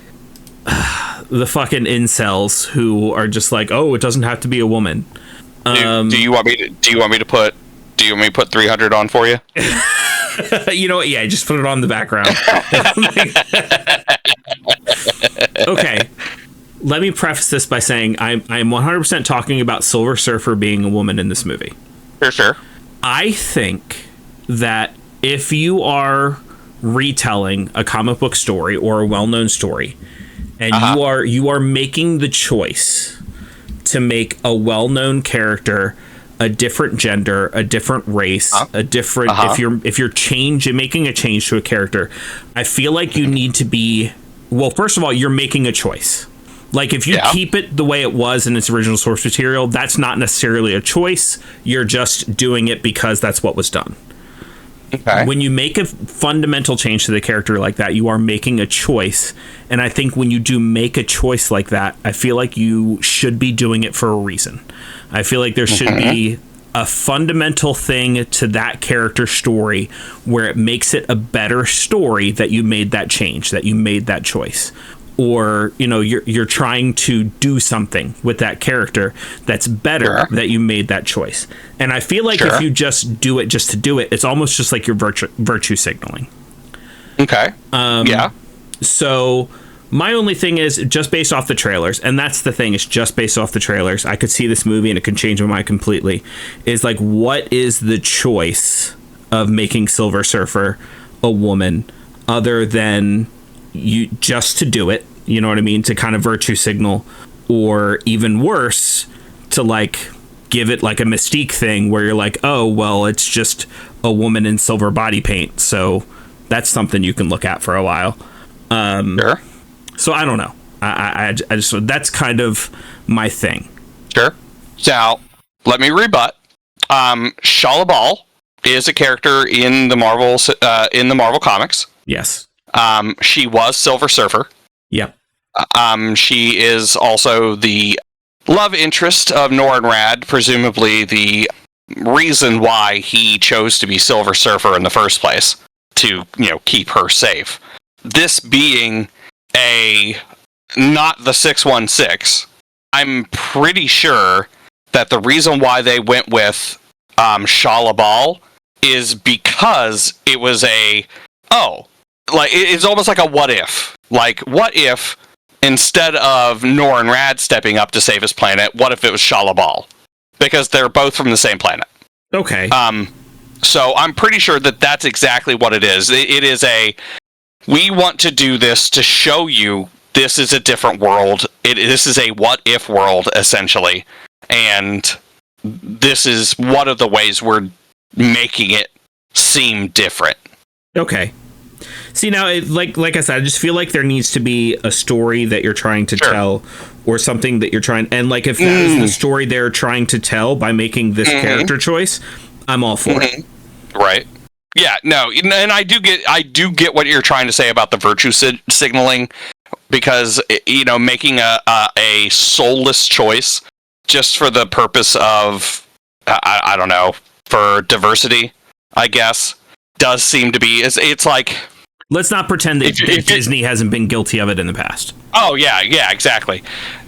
the fucking incels who are just like, oh, it doesn't have to be a woman. Do you want me to put 300 on for you? You know what? Yeah, just put it on the background. Okay. Let me preface this by saying I'm 100% talking about Silver Surfer being a woman in this movie. Sure. I think that if you are retelling a comic book story or a well-known story, and you are making the choice to make a well-known character a different gender, a different race, a different if you're making a change to a character, I feel like you need to be, well, first of all, you're making a choice. Like, if you keep it the way it was in its original source material, that's not necessarily a choice. You're just doing it because that's what was done. Okay. When you make a fundamental change to the character like that, you are making a choice. And I think when you do make a choice like that, I feel like you should be doing it for a reason. I feel like there should be a fundamental thing to that character story where it makes it a better story that you made that change, that you made that choice. Or, you know, you're trying to do something with that character that's better that you made that choice. And I feel like if you just do it just to do it, it's almost just like you're virtue signaling. Okay. So my only thing is, just based off the trailers, and that's the thing, it's just based off the trailers. I could see this movie and it could change my mind completely. Is like, what is the choice of making Silver Surfer a woman other than you just to do it? You know what I mean? To kind of virtue signal, or even worse, to like give it like a Mystique thing where you're like, oh, well, it's just a woman in silver body paint. So that's something you can look at for a while. So I don't know. I just, that's kind of my thing. Sure. Now, let me rebut. Shala Bal is a character in the Marvel comics. Yes. She was Silver Surfer. Yep. She is also the love interest of Norrin Radd, presumably the reason why he chose to be Silver Surfer in the first place, to, you know, keep her safe. This being not the 616, I'm pretty sure that the reason why they went with Shala Bal is because it was it's almost like a what if. Like, what if, instead of Norrin Radd stepping up to save his planet, what if it was Shala Bal? Because they're both from the same planet. Okay. So I'm pretty sure that that's exactly what it is. It is we want to do this to show you this is a different world. This is a what if world, essentially. And this is one of the ways we're making it seem different. Okay. See, now, like I said, I just feel like there needs to be a story that you're trying to tell, or something that you're trying, and like, if that is the story they're trying to tell by making this character choice, I'm all for it. Right. Yeah, no, and I do get what you're trying to say about the virtue signaling, because, you know, making a soulless choice just for the purpose of, I don't know, for diversity, I guess, does seem to be, it's like, let's not pretend that Disney hasn't been guilty of it in the past. Oh yeah, exactly.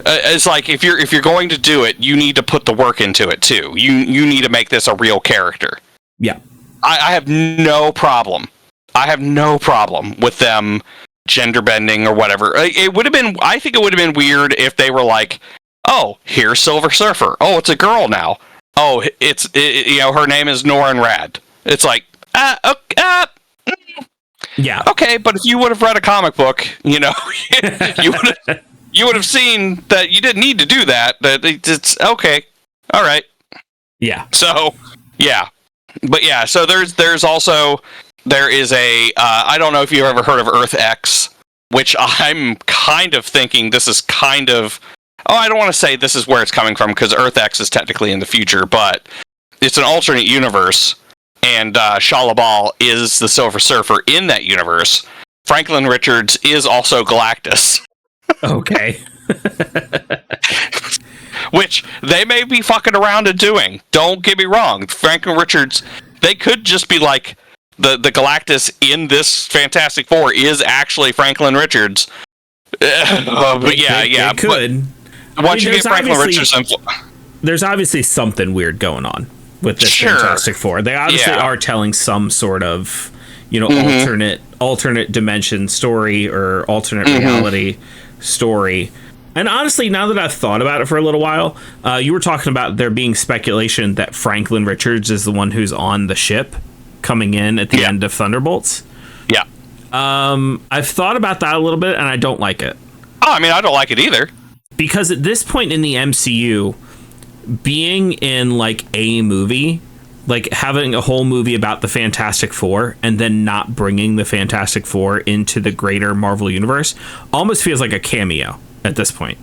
It's like, if you're going to do it, you need to put the work into it too. You need to make this a real character. Yeah. I have no problem. With them gender bending or whatever. It would have been. I think it would have been weird if they were like, "Oh, here's Silver Surfer. Oh, it's a girl now. Oh, it's her name is Norrin Radd." It's like, yeah. Okay, but if you would have read a comic book, you know, you would have seen that you didn't need to do that. That it's okay. All right. Yeah. So, yeah. But yeah, so there is a I don't know if you've ever heard of Earth X, which I'm kind of thinking this is kind of, I don't want to say this is where it's coming from, because Earth X is technically in the future, but it's an alternate universe, and Shala Bal is the Silver Surfer in that universe. Franklin Richards is also Galactus. Okay. Which they may be fucking around and doing. Don't get me wrong. Franklin Richards, they could just be like, the Galactus in this Fantastic Four is actually Franklin Richards. But yeah, They could. Once you get Franklin Richards, there's obviously something weird going on with this Fantastic Four. They obviously are telling some sort of, alternate dimension story or alternate reality story. And honestly, now that I've thought about it for a little while, you were talking about there being speculation that Franklin Richards is the one who's on the ship coming in at the end of Thunderbolts. Yeah. I've thought about that a little bit, and I don't like it. Oh, I mean, I don't like it either. Because at this point in the MCU, being in like a movie, like having a whole movie about the Fantastic Four and then not bringing the Fantastic Four into the greater Marvel universe almost feels like a cameo at this point.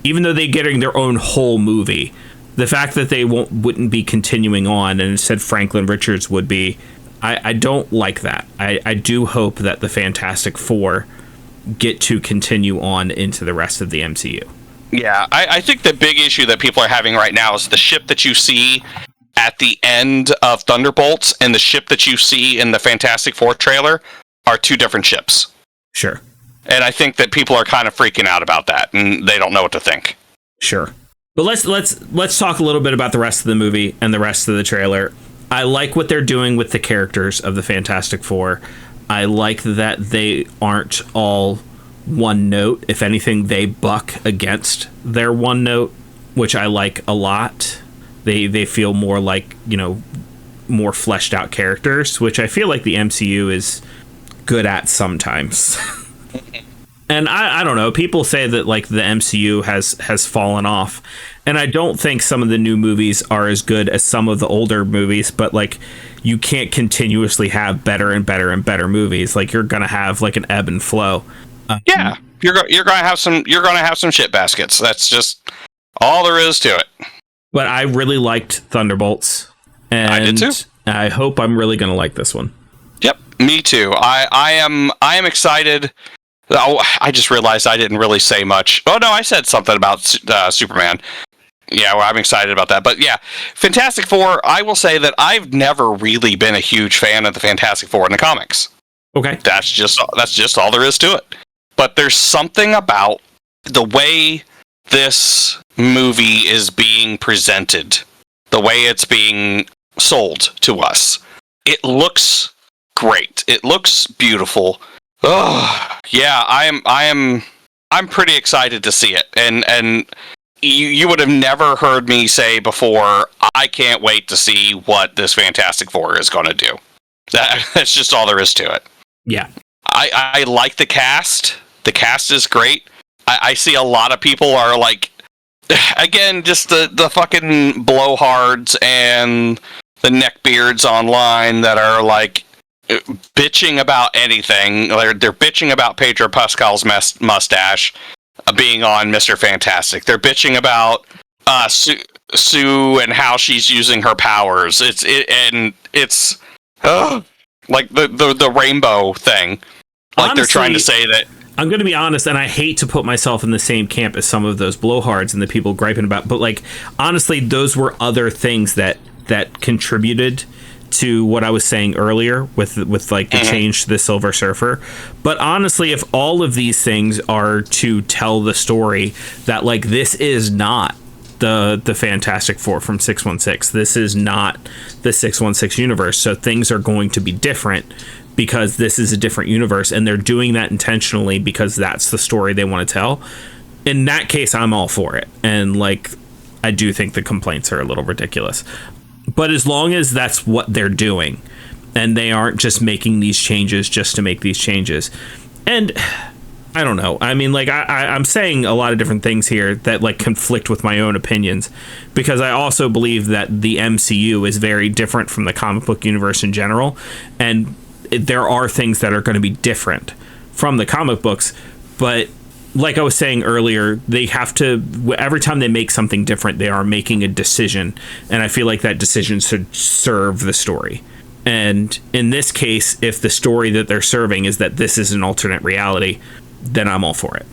Even though they're getting their own whole movie, the fact that they wouldn't be continuing on and instead Franklin Richards would be, I don't like that. I do hope that the Fantastic Four get to continue on into the rest of the MCU. Yeah, I think the big issue that people are having right now is the ship that you see at the end of Thunderbolts and the ship that you see in the Fantastic Four trailer are two different ships. Sure. And I think that people are kind of freaking out about that, and they don't know what to think. Sure. But let's talk a little bit about the rest of the movie and the rest of the trailer. I like what they're doing with the characters of the Fantastic Four. I like that they aren't all one note. If anything, they buck against their one note, which I like a lot. They feel more like, more fleshed out characters, which I feel like the MCU is good at sometimes. And I don't know, people say that like the MCU has fallen off, and I don't think some of the new movies are as good as some of the older movies, but like you can't continuously have better and better and better movies. Like you're gonna have like an ebb and flow. Yeah, you're gonna have some shit baskets. That's just all there is to it. But I really liked Thunderbolts, and I did too. I hope I'm really gonna like this one. Yep, me too. I am excited. Oh, I just realized I didn't really say much. Oh no, I said something about Superman. Yeah, well, I'm excited about that. But yeah, Fantastic Four. I will say that I've never really been a huge fan of the Fantastic Four in the comics. Okay, that's just all there is to it. But there's something about the way this movie is being presented, the way it's being sold to us. It looks great. It looks beautiful. Oh, yeah, I'm pretty excited to see it. And you would have never heard me say before, I can't wait to see what this Fantastic Four is going to do. That's just all there is to it. Yeah. I like the cast. The cast is great. I see a lot of people are like, again, just the fucking blowhards and the neckbeards online that are like bitching about anything. They're bitching about Pedro Pascal's mustache being on Mr. Fantastic. They're bitching about Sue and how she's using her powers. It's like the rainbow thing. Like honestly, they're trying to say that. I'm going to be honest, and I hate to put myself in the same camp as some of those blowhards and the people griping about, but like honestly, those were other things that contributed to what I was saying earlier with like the change to the Silver Surfer. But honestly, if all of these things are to tell the story that like this is not the Fantastic Four from 616, this is not the 616 universe, so things are going to be different because this is a different universe, and they're doing that intentionally because that's the story they want to tell. In that case, I'm all for it. And like, I do think the complaints are a little ridiculous. But as long as that's what they're doing, and they aren't just making these changes just to make these changes. And I don't know. I mean, like, I'm saying a lot of different things here that like conflict with my own opinions, because I also believe that the MCU is very different from the comic book universe in general. And there are things that are going to be different from the comic books, but like I was saying earlier, they have to, every time they make something different, they are making a decision, and I feel like that decision should serve the story. And in this case, if the story that they're serving is that this is an alternate reality, then I'm all for it.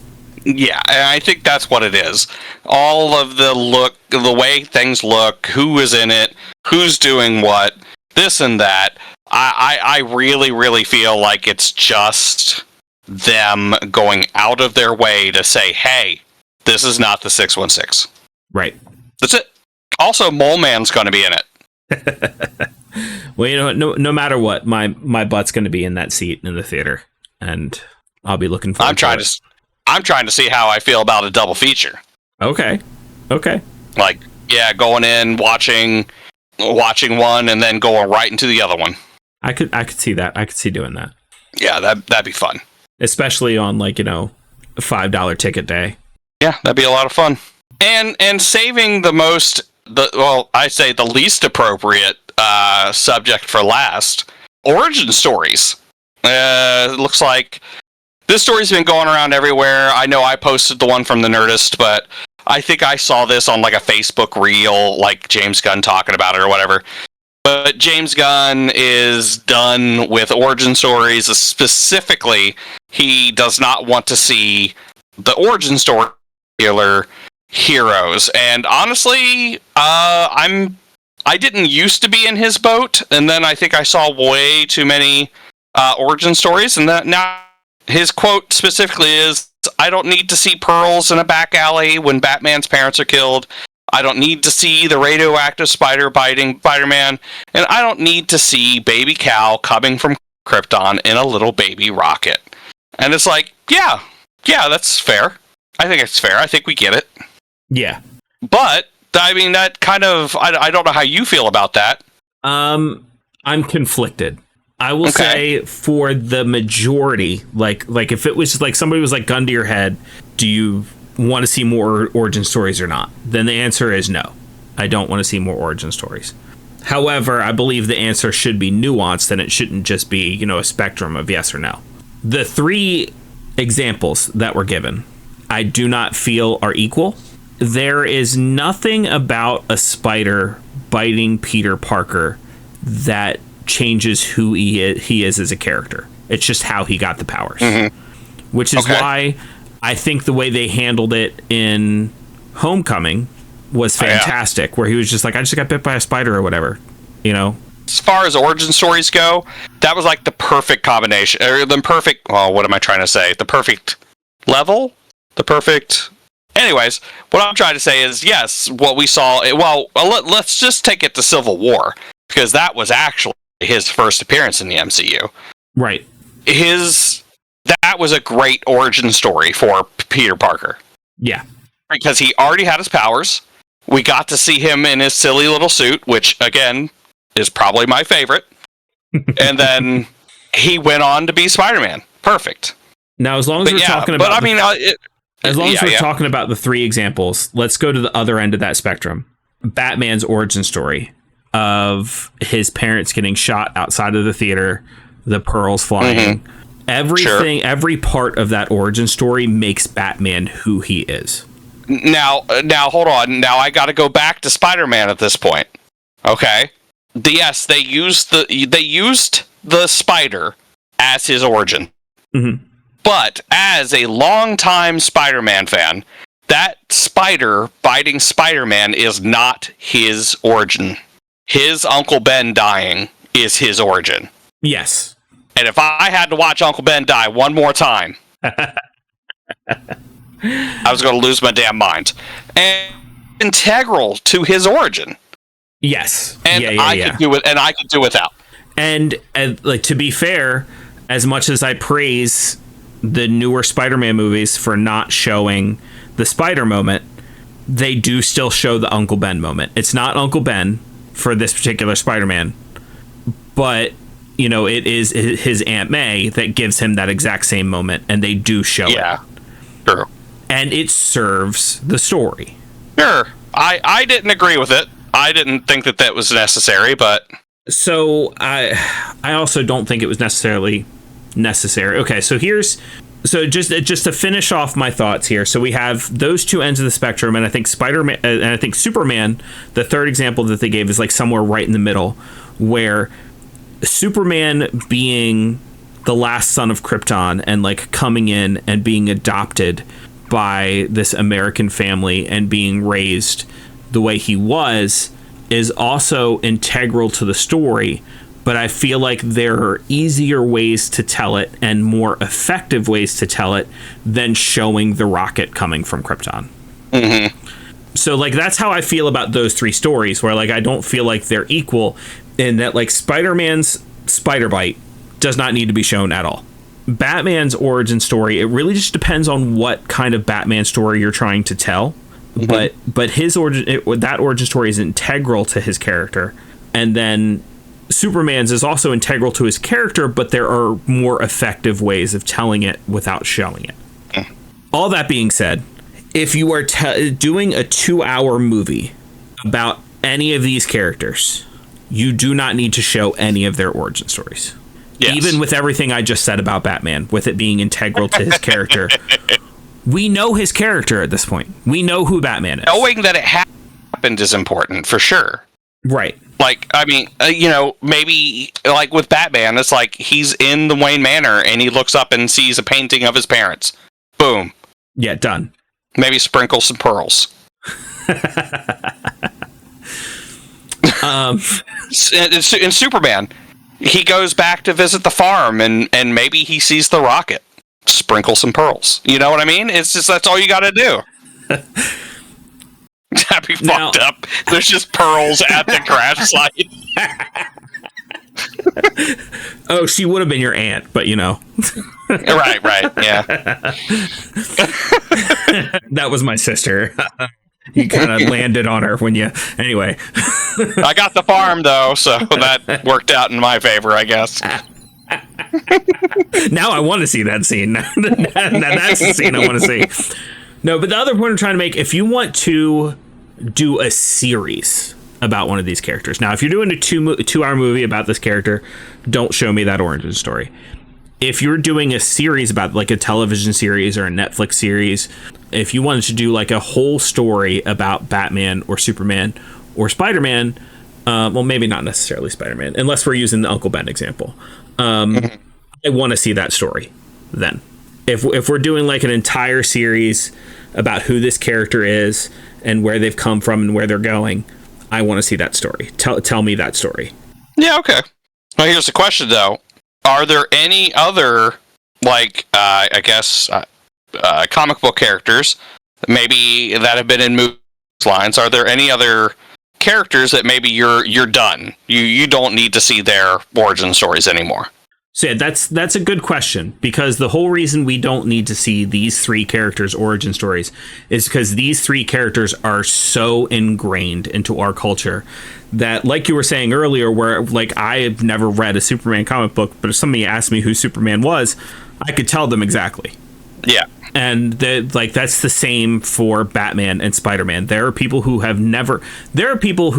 Yeah, and I think that's what it is. All of the way things look, who is in it, who's doing what, this and that. I really, really feel like it's just them going out of their way to say, hey, this is not the 616. Right. That's it. Also, Mole Man's going to be in it. Well, you know, no matter what, my butt's going to be in that seat in the theater, and I'll be looking forward to it. I'm trying to see how I feel about a double feature. Okay. Like, yeah, going in, watching one, and then going right into the other one. I could see that. I could see doing that. Yeah, that'd be fun. Especially on, like, you know, a $5 ticket day. Yeah, that'd be a lot of fun. And saving the least appropriate subject for last, origin stories. It looks like this story's been going around everywhere. I know I posted the one from the Nerdist, but I think I saw this on like a Facebook reel, like James Gunn talking about it or whatever. But James Gunn is done with origin stories. Specifically, he does not want to see the origin story heroes. And honestly, I didn't used to be in his boat, and then I think I saw way too many origin stories, and that now his quote specifically is, I don't need to see pearls in a back alley when Batman's parents are killed. I don't need to see the radioactive spider biting Spider-Man, and I don't need to see baby Cal coming from Krypton in a little baby rocket. And it's like, yeah, that's fair. I think it's fair. I think we get it. Yeah. But, I mean, that kind of, I don't know how you feel about that. I'm conflicted. I will say for the majority, like if it was like somebody was like gun to your head, do you want to see more origin stories or not? Then the answer is no. I don't want to see more origin stories. However, I believe the answer should be nuanced, and it shouldn't just be, you know, a spectrum of yes or no. The three examples that were given, I do not feel are equal. There is nothing about a spider biting Peter Parker that changes who he is as a character. It's just how he got the powers. Which is why I think the way they handled it in Homecoming was fantastic, where he was just like, I just got bit by a spider or whatever, you know? As far as origin stories go, that was like the perfect combination, or the perfect, well, what am I trying to say? The perfect level? The perfect... Anyways, what I'm trying to say is, yes, what we saw, let's just take it to Civil War, because that was actually his first appearance in the MCU. Right. That was a great origin story for Peter Parker. Yeah. Because he already had his powers. We got to see him in his silly little suit, which, again, is probably my favorite. And then he went on to be Spider-Man. Perfect. Now, as long as we're talking about... But, I mean... as long as we're talking about the three examples, let's go to the other end of that spectrum. Batman's origin story of his parents getting shot outside of the theater, the pearls flying. Everything, every part of that origin story makes Batman who he is. Now, hold on. Now I got to go back to Spider-Man at this point. Okay. Yes, they used the spider as his origin. But as a longtime Spider-Man fan, that spider biting Spider-Man is not his origin. His Uncle Ben dying is his origin. Yes. And if I had to watch Uncle Ben die one more time, I was going to lose my damn mind. And integral to his origin. Yes. And I could do it, and I could do without. And like, to be fair, as much as I praise the newer Spider-Man movies for not showing the Spider moment, they do still show the Uncle Ben moment. It's not Uncle Ben for this particular Spider-Man, but, you know, it is his Aunt May that gives him that exact same moment, and they do show it. Yeah, true. And it serves the story. Sure. I didn't agree with it. I didn't think that was necessary, but... So, I also don't think it was necessarily necessary. Okay, so just to finish off my thoughts here. So we have those two ends of the spectrum, and I think Spider-Man and I think Superman, the third example that they gave, is like somewhere right in the middle, where Superman being the last son of Krypton and like coming in and being adopted by this American family and being raised the way he was is also integral to the story. But I feel like there are easier ways to tell it and more effective ways to tell it than showing the rocket coming from Krypton. So, like, that's how I feel about those three stories, where, like, I don't feel like they're equal in that, like, Spider-Man's spider bite does not need to be shown at all. Batman's origin story, it really just depends on what kind of Batman story you're trying to tell. But his that origin story is integral to his character. And then Superman's is also integral to his character, but there are more effective ways of telling it without showing it. All that being said, if you are doing a 2-hour movie about any of these characters, you do not need to show any of their origin stories. Yes. Even with everything I just said about Batman, with it being integral to his character. We know his character at this point. We know who Batman is. Knowing that it happened is important, for sure. Right. Like, I mean, maybe, like, with Batman, it's like he's in the Wayne Manor and he looks up and sees a painting of his parents. Boom. Yeah, done. Maybe sprinkle some pearls. In Superman, he goes back to visit the farm and maybe he sees the rocket. Sprinkle some pearls. You know what I mean? It's just, that's all you got to do. That'd be fucked up. There's just pearls at the crash site. Oh, she would have been your aunt, but Right, yeah. That was my sister. You kind of landed on her when you... Anyway. I got the farm, though, so that worked out in my favor, I guess. Now I want to see that scene. That's the scene I want to see. No, but the other point I'm trying to make, if you want to do a series about one of these characters. Now, if you're doing a 2-hour movie about this character, don't show me that origin story. If you're doing a series about, like, a television series or a Netflix series, if you wanted to do, like, a whole story about Batman or Superman or Spider-Man, well, maybe not necessarily Spider-Man, unless we're using the Uncle Ben example. I want to see that story then. If we're doing, like, an entire series about who this character is and where they've come from and where they're going, I want to see that story. Tell me that story. Yeah, okay. Well, here's the question, though. Are there any other, like, I guess, comic book characters, maybe that have been in movie lines? Are there any other characters that maybe you're done? You don't need to see their origin stories anymore? So yeah, that's a good question, because the whole reason we don't need to see these three characters' origin stories is because these three characters are so ingrained into our culture that, like you were saying earlier, where, like, I've never read a Superman comic book, but if somebody asked me who Superman was, I could tell them exactly. Yeah. And that's the same for Batman and Spider-Man. There are people who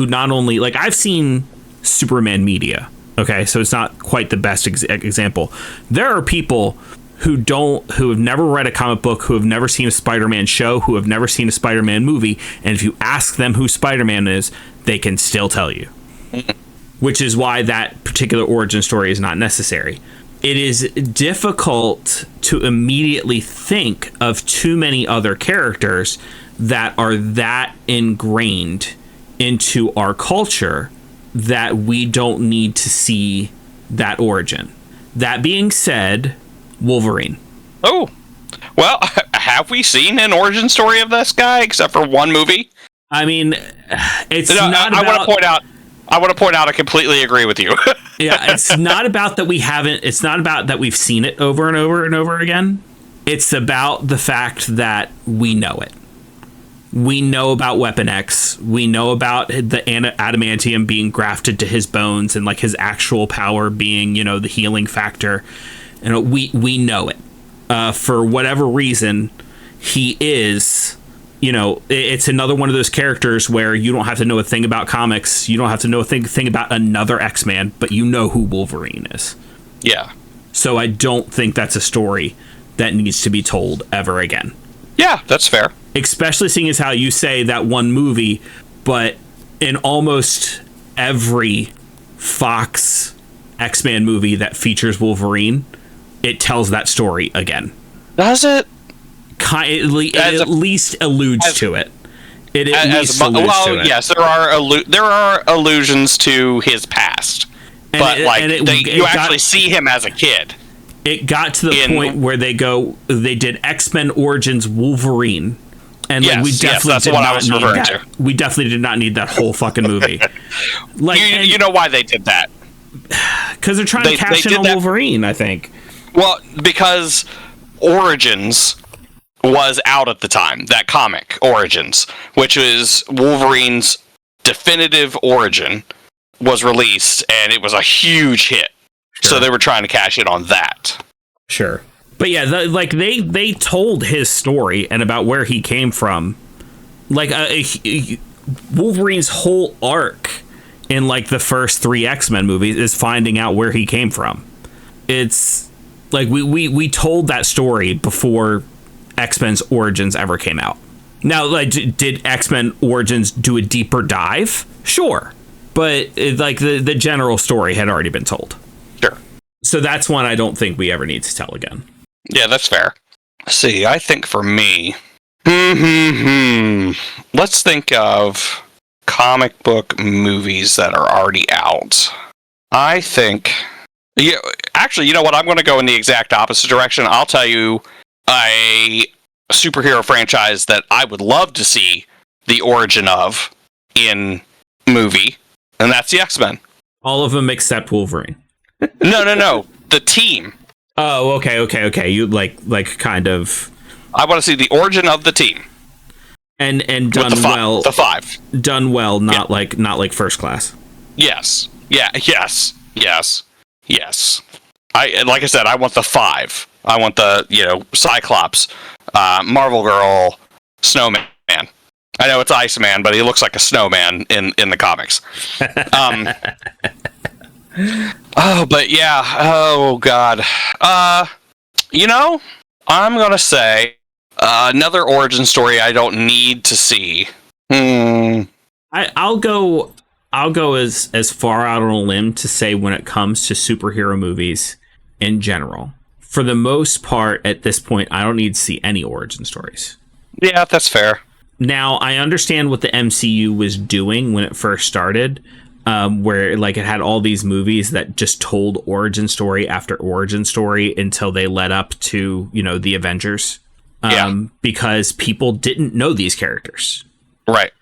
not only, like, I've seen Superman media. Okay, so it's not quite the best example. There are people who have never read a comic book, who have never seen a Spider-Man show, who have never seen a Spider-Man movie, and if you ask them who Spider-Man is, they can still tell you. Which is why that particular origin story is not necessary. It is difficult to immediately think of too many other characters that are that ingrained into our culture that we don't need to see that origin. That being said, Wolverine. Oh, well, have we seen an origin story of this guy except for one movie? I mean, it's not. I want to point out. I completely agree with you. Yeah, it's not about that we haven't. It's not about that we've seen it over and over and over again. It's about the fact that we know it. We know about Weapon X. We know about the adamantium being grafted to his bones and, like, his actual power being, the healing factor. And we know it. For whatever reason, he is, it's another one of those characters where you don't have to know a thing about comics. You don't have to know a thing about another X-Man, but you know who Wolverine is. Yeah. So I don't think that's a story that needs to be told ever again. Yeah, that's fair. Especially seeing as how you say that one movie, but in almost every Fox X-Men movie that features Wolverine, it tells that story again. Does it? at least alludes to it. It at least alludes to it. Yes, there are allusions to his past, but you actually see him as a kid. It got to the point where they did X-Men Origins Wolverine. And we definitely did not need that. We definitely did not need that whole fucking movie. You know why they did that? Because they're trying to cash in on Wolverine, I think. Well, because Origins was out at the time, that comic, Origins, which is Wolverine's definitive origin, was released, and it was a huge hit. Sure. So they were trying to cash in on that. Sure. But yeah, they told his story and about where he came from. Wolverine's whole arc in the first 3 X-Men movies is finding out where he came from. It's we told that story before X-Men's Origins ever came out. Now, did X-Men Origins do a deeper dive? Sure. But the general story had already been told. Sure. So that's one I don't think we ever need to tell again. Yeah, that's fair. See, I think for me, let's think of comic book movies that are already out. I think, actually, you know what? I'm going to go in the exact opposite direction. I'll tell you a superhero franchise that I would love to see the origin of in movie, and that's the X-Men. All of them except Wolverine. No. The team. Oh, okay. You kind of. I want to see the origin of the team, and done well. The 5 done well, not like First Class. Yes. Yeah. Yes. Like I said, I want the 5. I want the Cyclops, Marvel Girl, Snowman. I know it's Iceman, but he looks like a snowman in the comics. Oh, but yeah. Oh, God. I'm going to say another origin story I don't need to see. I'll go as far out on a limb to say when it comes to superhero movies in general, for the most part, at this point, I don't need to see any origin stories. Yeah, that's fair. Now, I understand what the MCU was doing when it first started. Where it had all these movies that just told origin story after origin story until they led up to, the Avengers. Because people didn't know these characters. Right.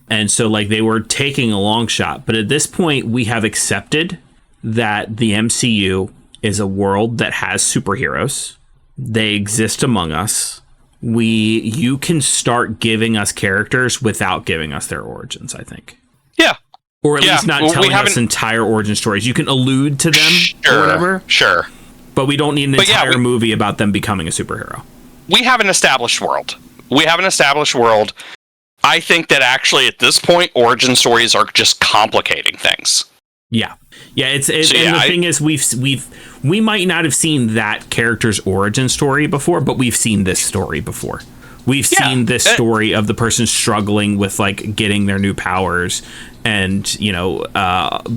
And so they were taking a long shot. But at this point, we have accepted that the MCU is a world that has superheroes. They exist among us. You can start giving us characters without giving us their origins, I think. Yeah. Or at least not telling us entire origin stories. You can allude to them or whatever. Sure. But we don't need an entire movie about them becoming a superhero. We have an established world. I think that actually at this point, origin stories are just complicating things. Yeah. The thing is, we might not have seen that character's origin story before, but we've seen this story before. We've seen this story of the person struggling with getting their new powers and,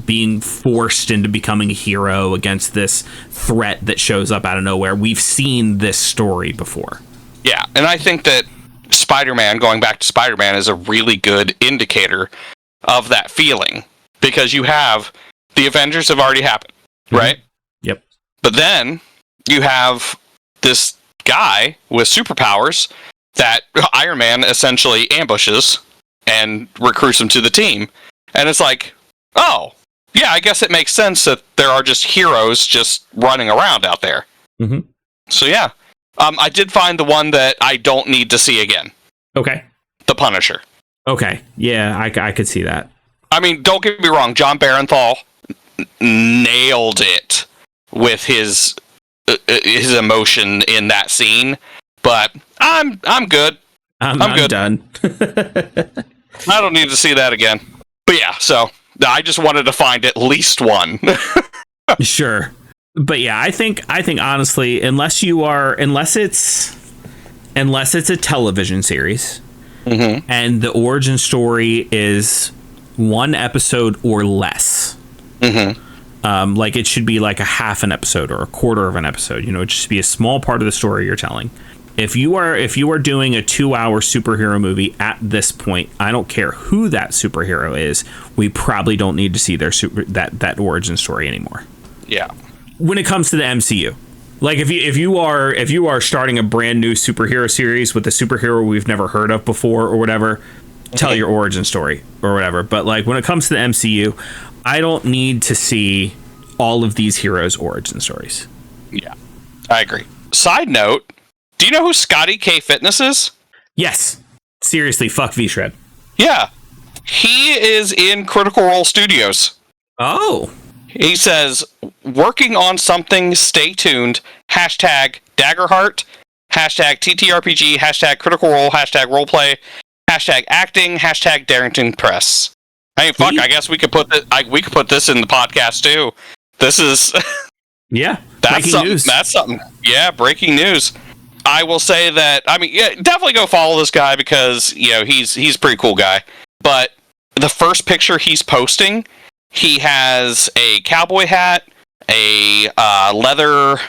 being forced into becoming a hero against this threat that shows up out of nowhere. We've seen this story before. Yeah, and I think that going back to Spider-Man, is a really good indicator of that feeling. Because you have the Avengers have already happened, right? Yep. But then you have this guy with superpowers that Iron Man essentially ambushes and recruits him to the team. And it's oh, yeah, I guess it makes sense that there are just heroes just running around out there. Mm-hmm. So yeah, I did find the one that I don't need to see again. Okay. The Punisher. Okay. Yeah, I could see that. I mean, don't get me wrong, John Barenthal nailed it with his emotion in that scene, but I'm good. I'm good. Done. I don't need to see that again. But yeah, so I just wanted to find at least one. Sure. But yeah, I think honestly, unless it's a television series, mm-hmm. and the origin story is one episode or less, mm-hmm. It should be a half an episode or a quarter of an episode. It should be a small part of the story you're telling. If you are doing a 2-hour superhero movie at this point, I don't care who that superhero is, we probably don't need to see their that origin story anymore. Yeah. When it comes to the MCU, like if you are starting a brand new superhero series with a superhero we've never heard of before or whatever, tell your origin story or whatever. But like when it comes to the MCU, I don't need to see all of these heroes' origin stories. Yeah, I agree. Side note, do you know who Scotty K Fitness is? Yes. Seriously, fuck V-Shred. Yeah. He is in Critical Role Studios. Oh. He says, working on something, stay tuned, hashtag Daggerheart, hashtag TTRPG, hashtag Critical Role, hashtag Roleplay, hashtag Acting, hashtag Darrington Press. I mean, fuck, I guess we could put this in the podcast too. This is... Yeah. That's something. News. That's something. Yeah, breaking news. I will say that. I mean, yeah, definitely go follow this guy because he's a pretty cool guy. But the first picture he's posting, he has a cowboy hat, a leather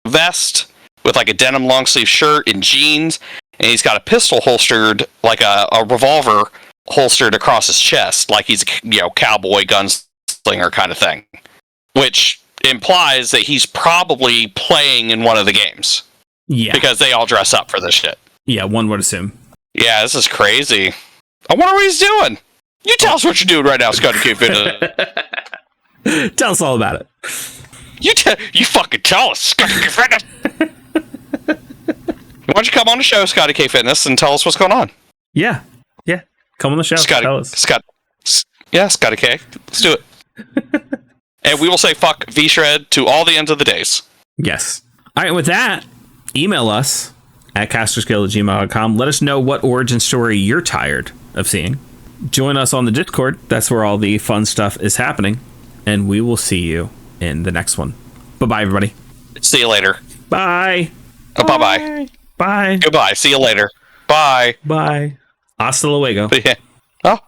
vest with like a denim long sleeve shirt and jeans, and he's got a pistol holstered, like a revolver holstered across his chest, like he's a cowboy gunslinger kind of thing, which implies that he's probably playing in one of the games. Yeah. Because they all dress up for this shit. Yeah, one would assume. Yeah, this is crazy. I wonder what he's doing. You tell us what you're doing right now, Scotty K Fitness. Tell us all about it. You fucking tell us, Scotty K Fitness. Why don't you come on the show, Scotty K Fitness, and tell us what's going on? Yeah. Come on the show. Scotty, tell us. Scotty K. Let's do it. And we will say fuck V-Shred to all the ends of the days. Yes. All right, with that, email us at castersguild@gmail.com. Let us know what origin story you're tired of seeing. Join us on the Discord. That's where all the fun stuff is happening. And we will see you in the next one. Bye-bye, everybody. See you later. Bye. Oh, bye-bye. Bye. Goodbye. See you later. Bye. Bye. Hasta luego. Yeah. Oh.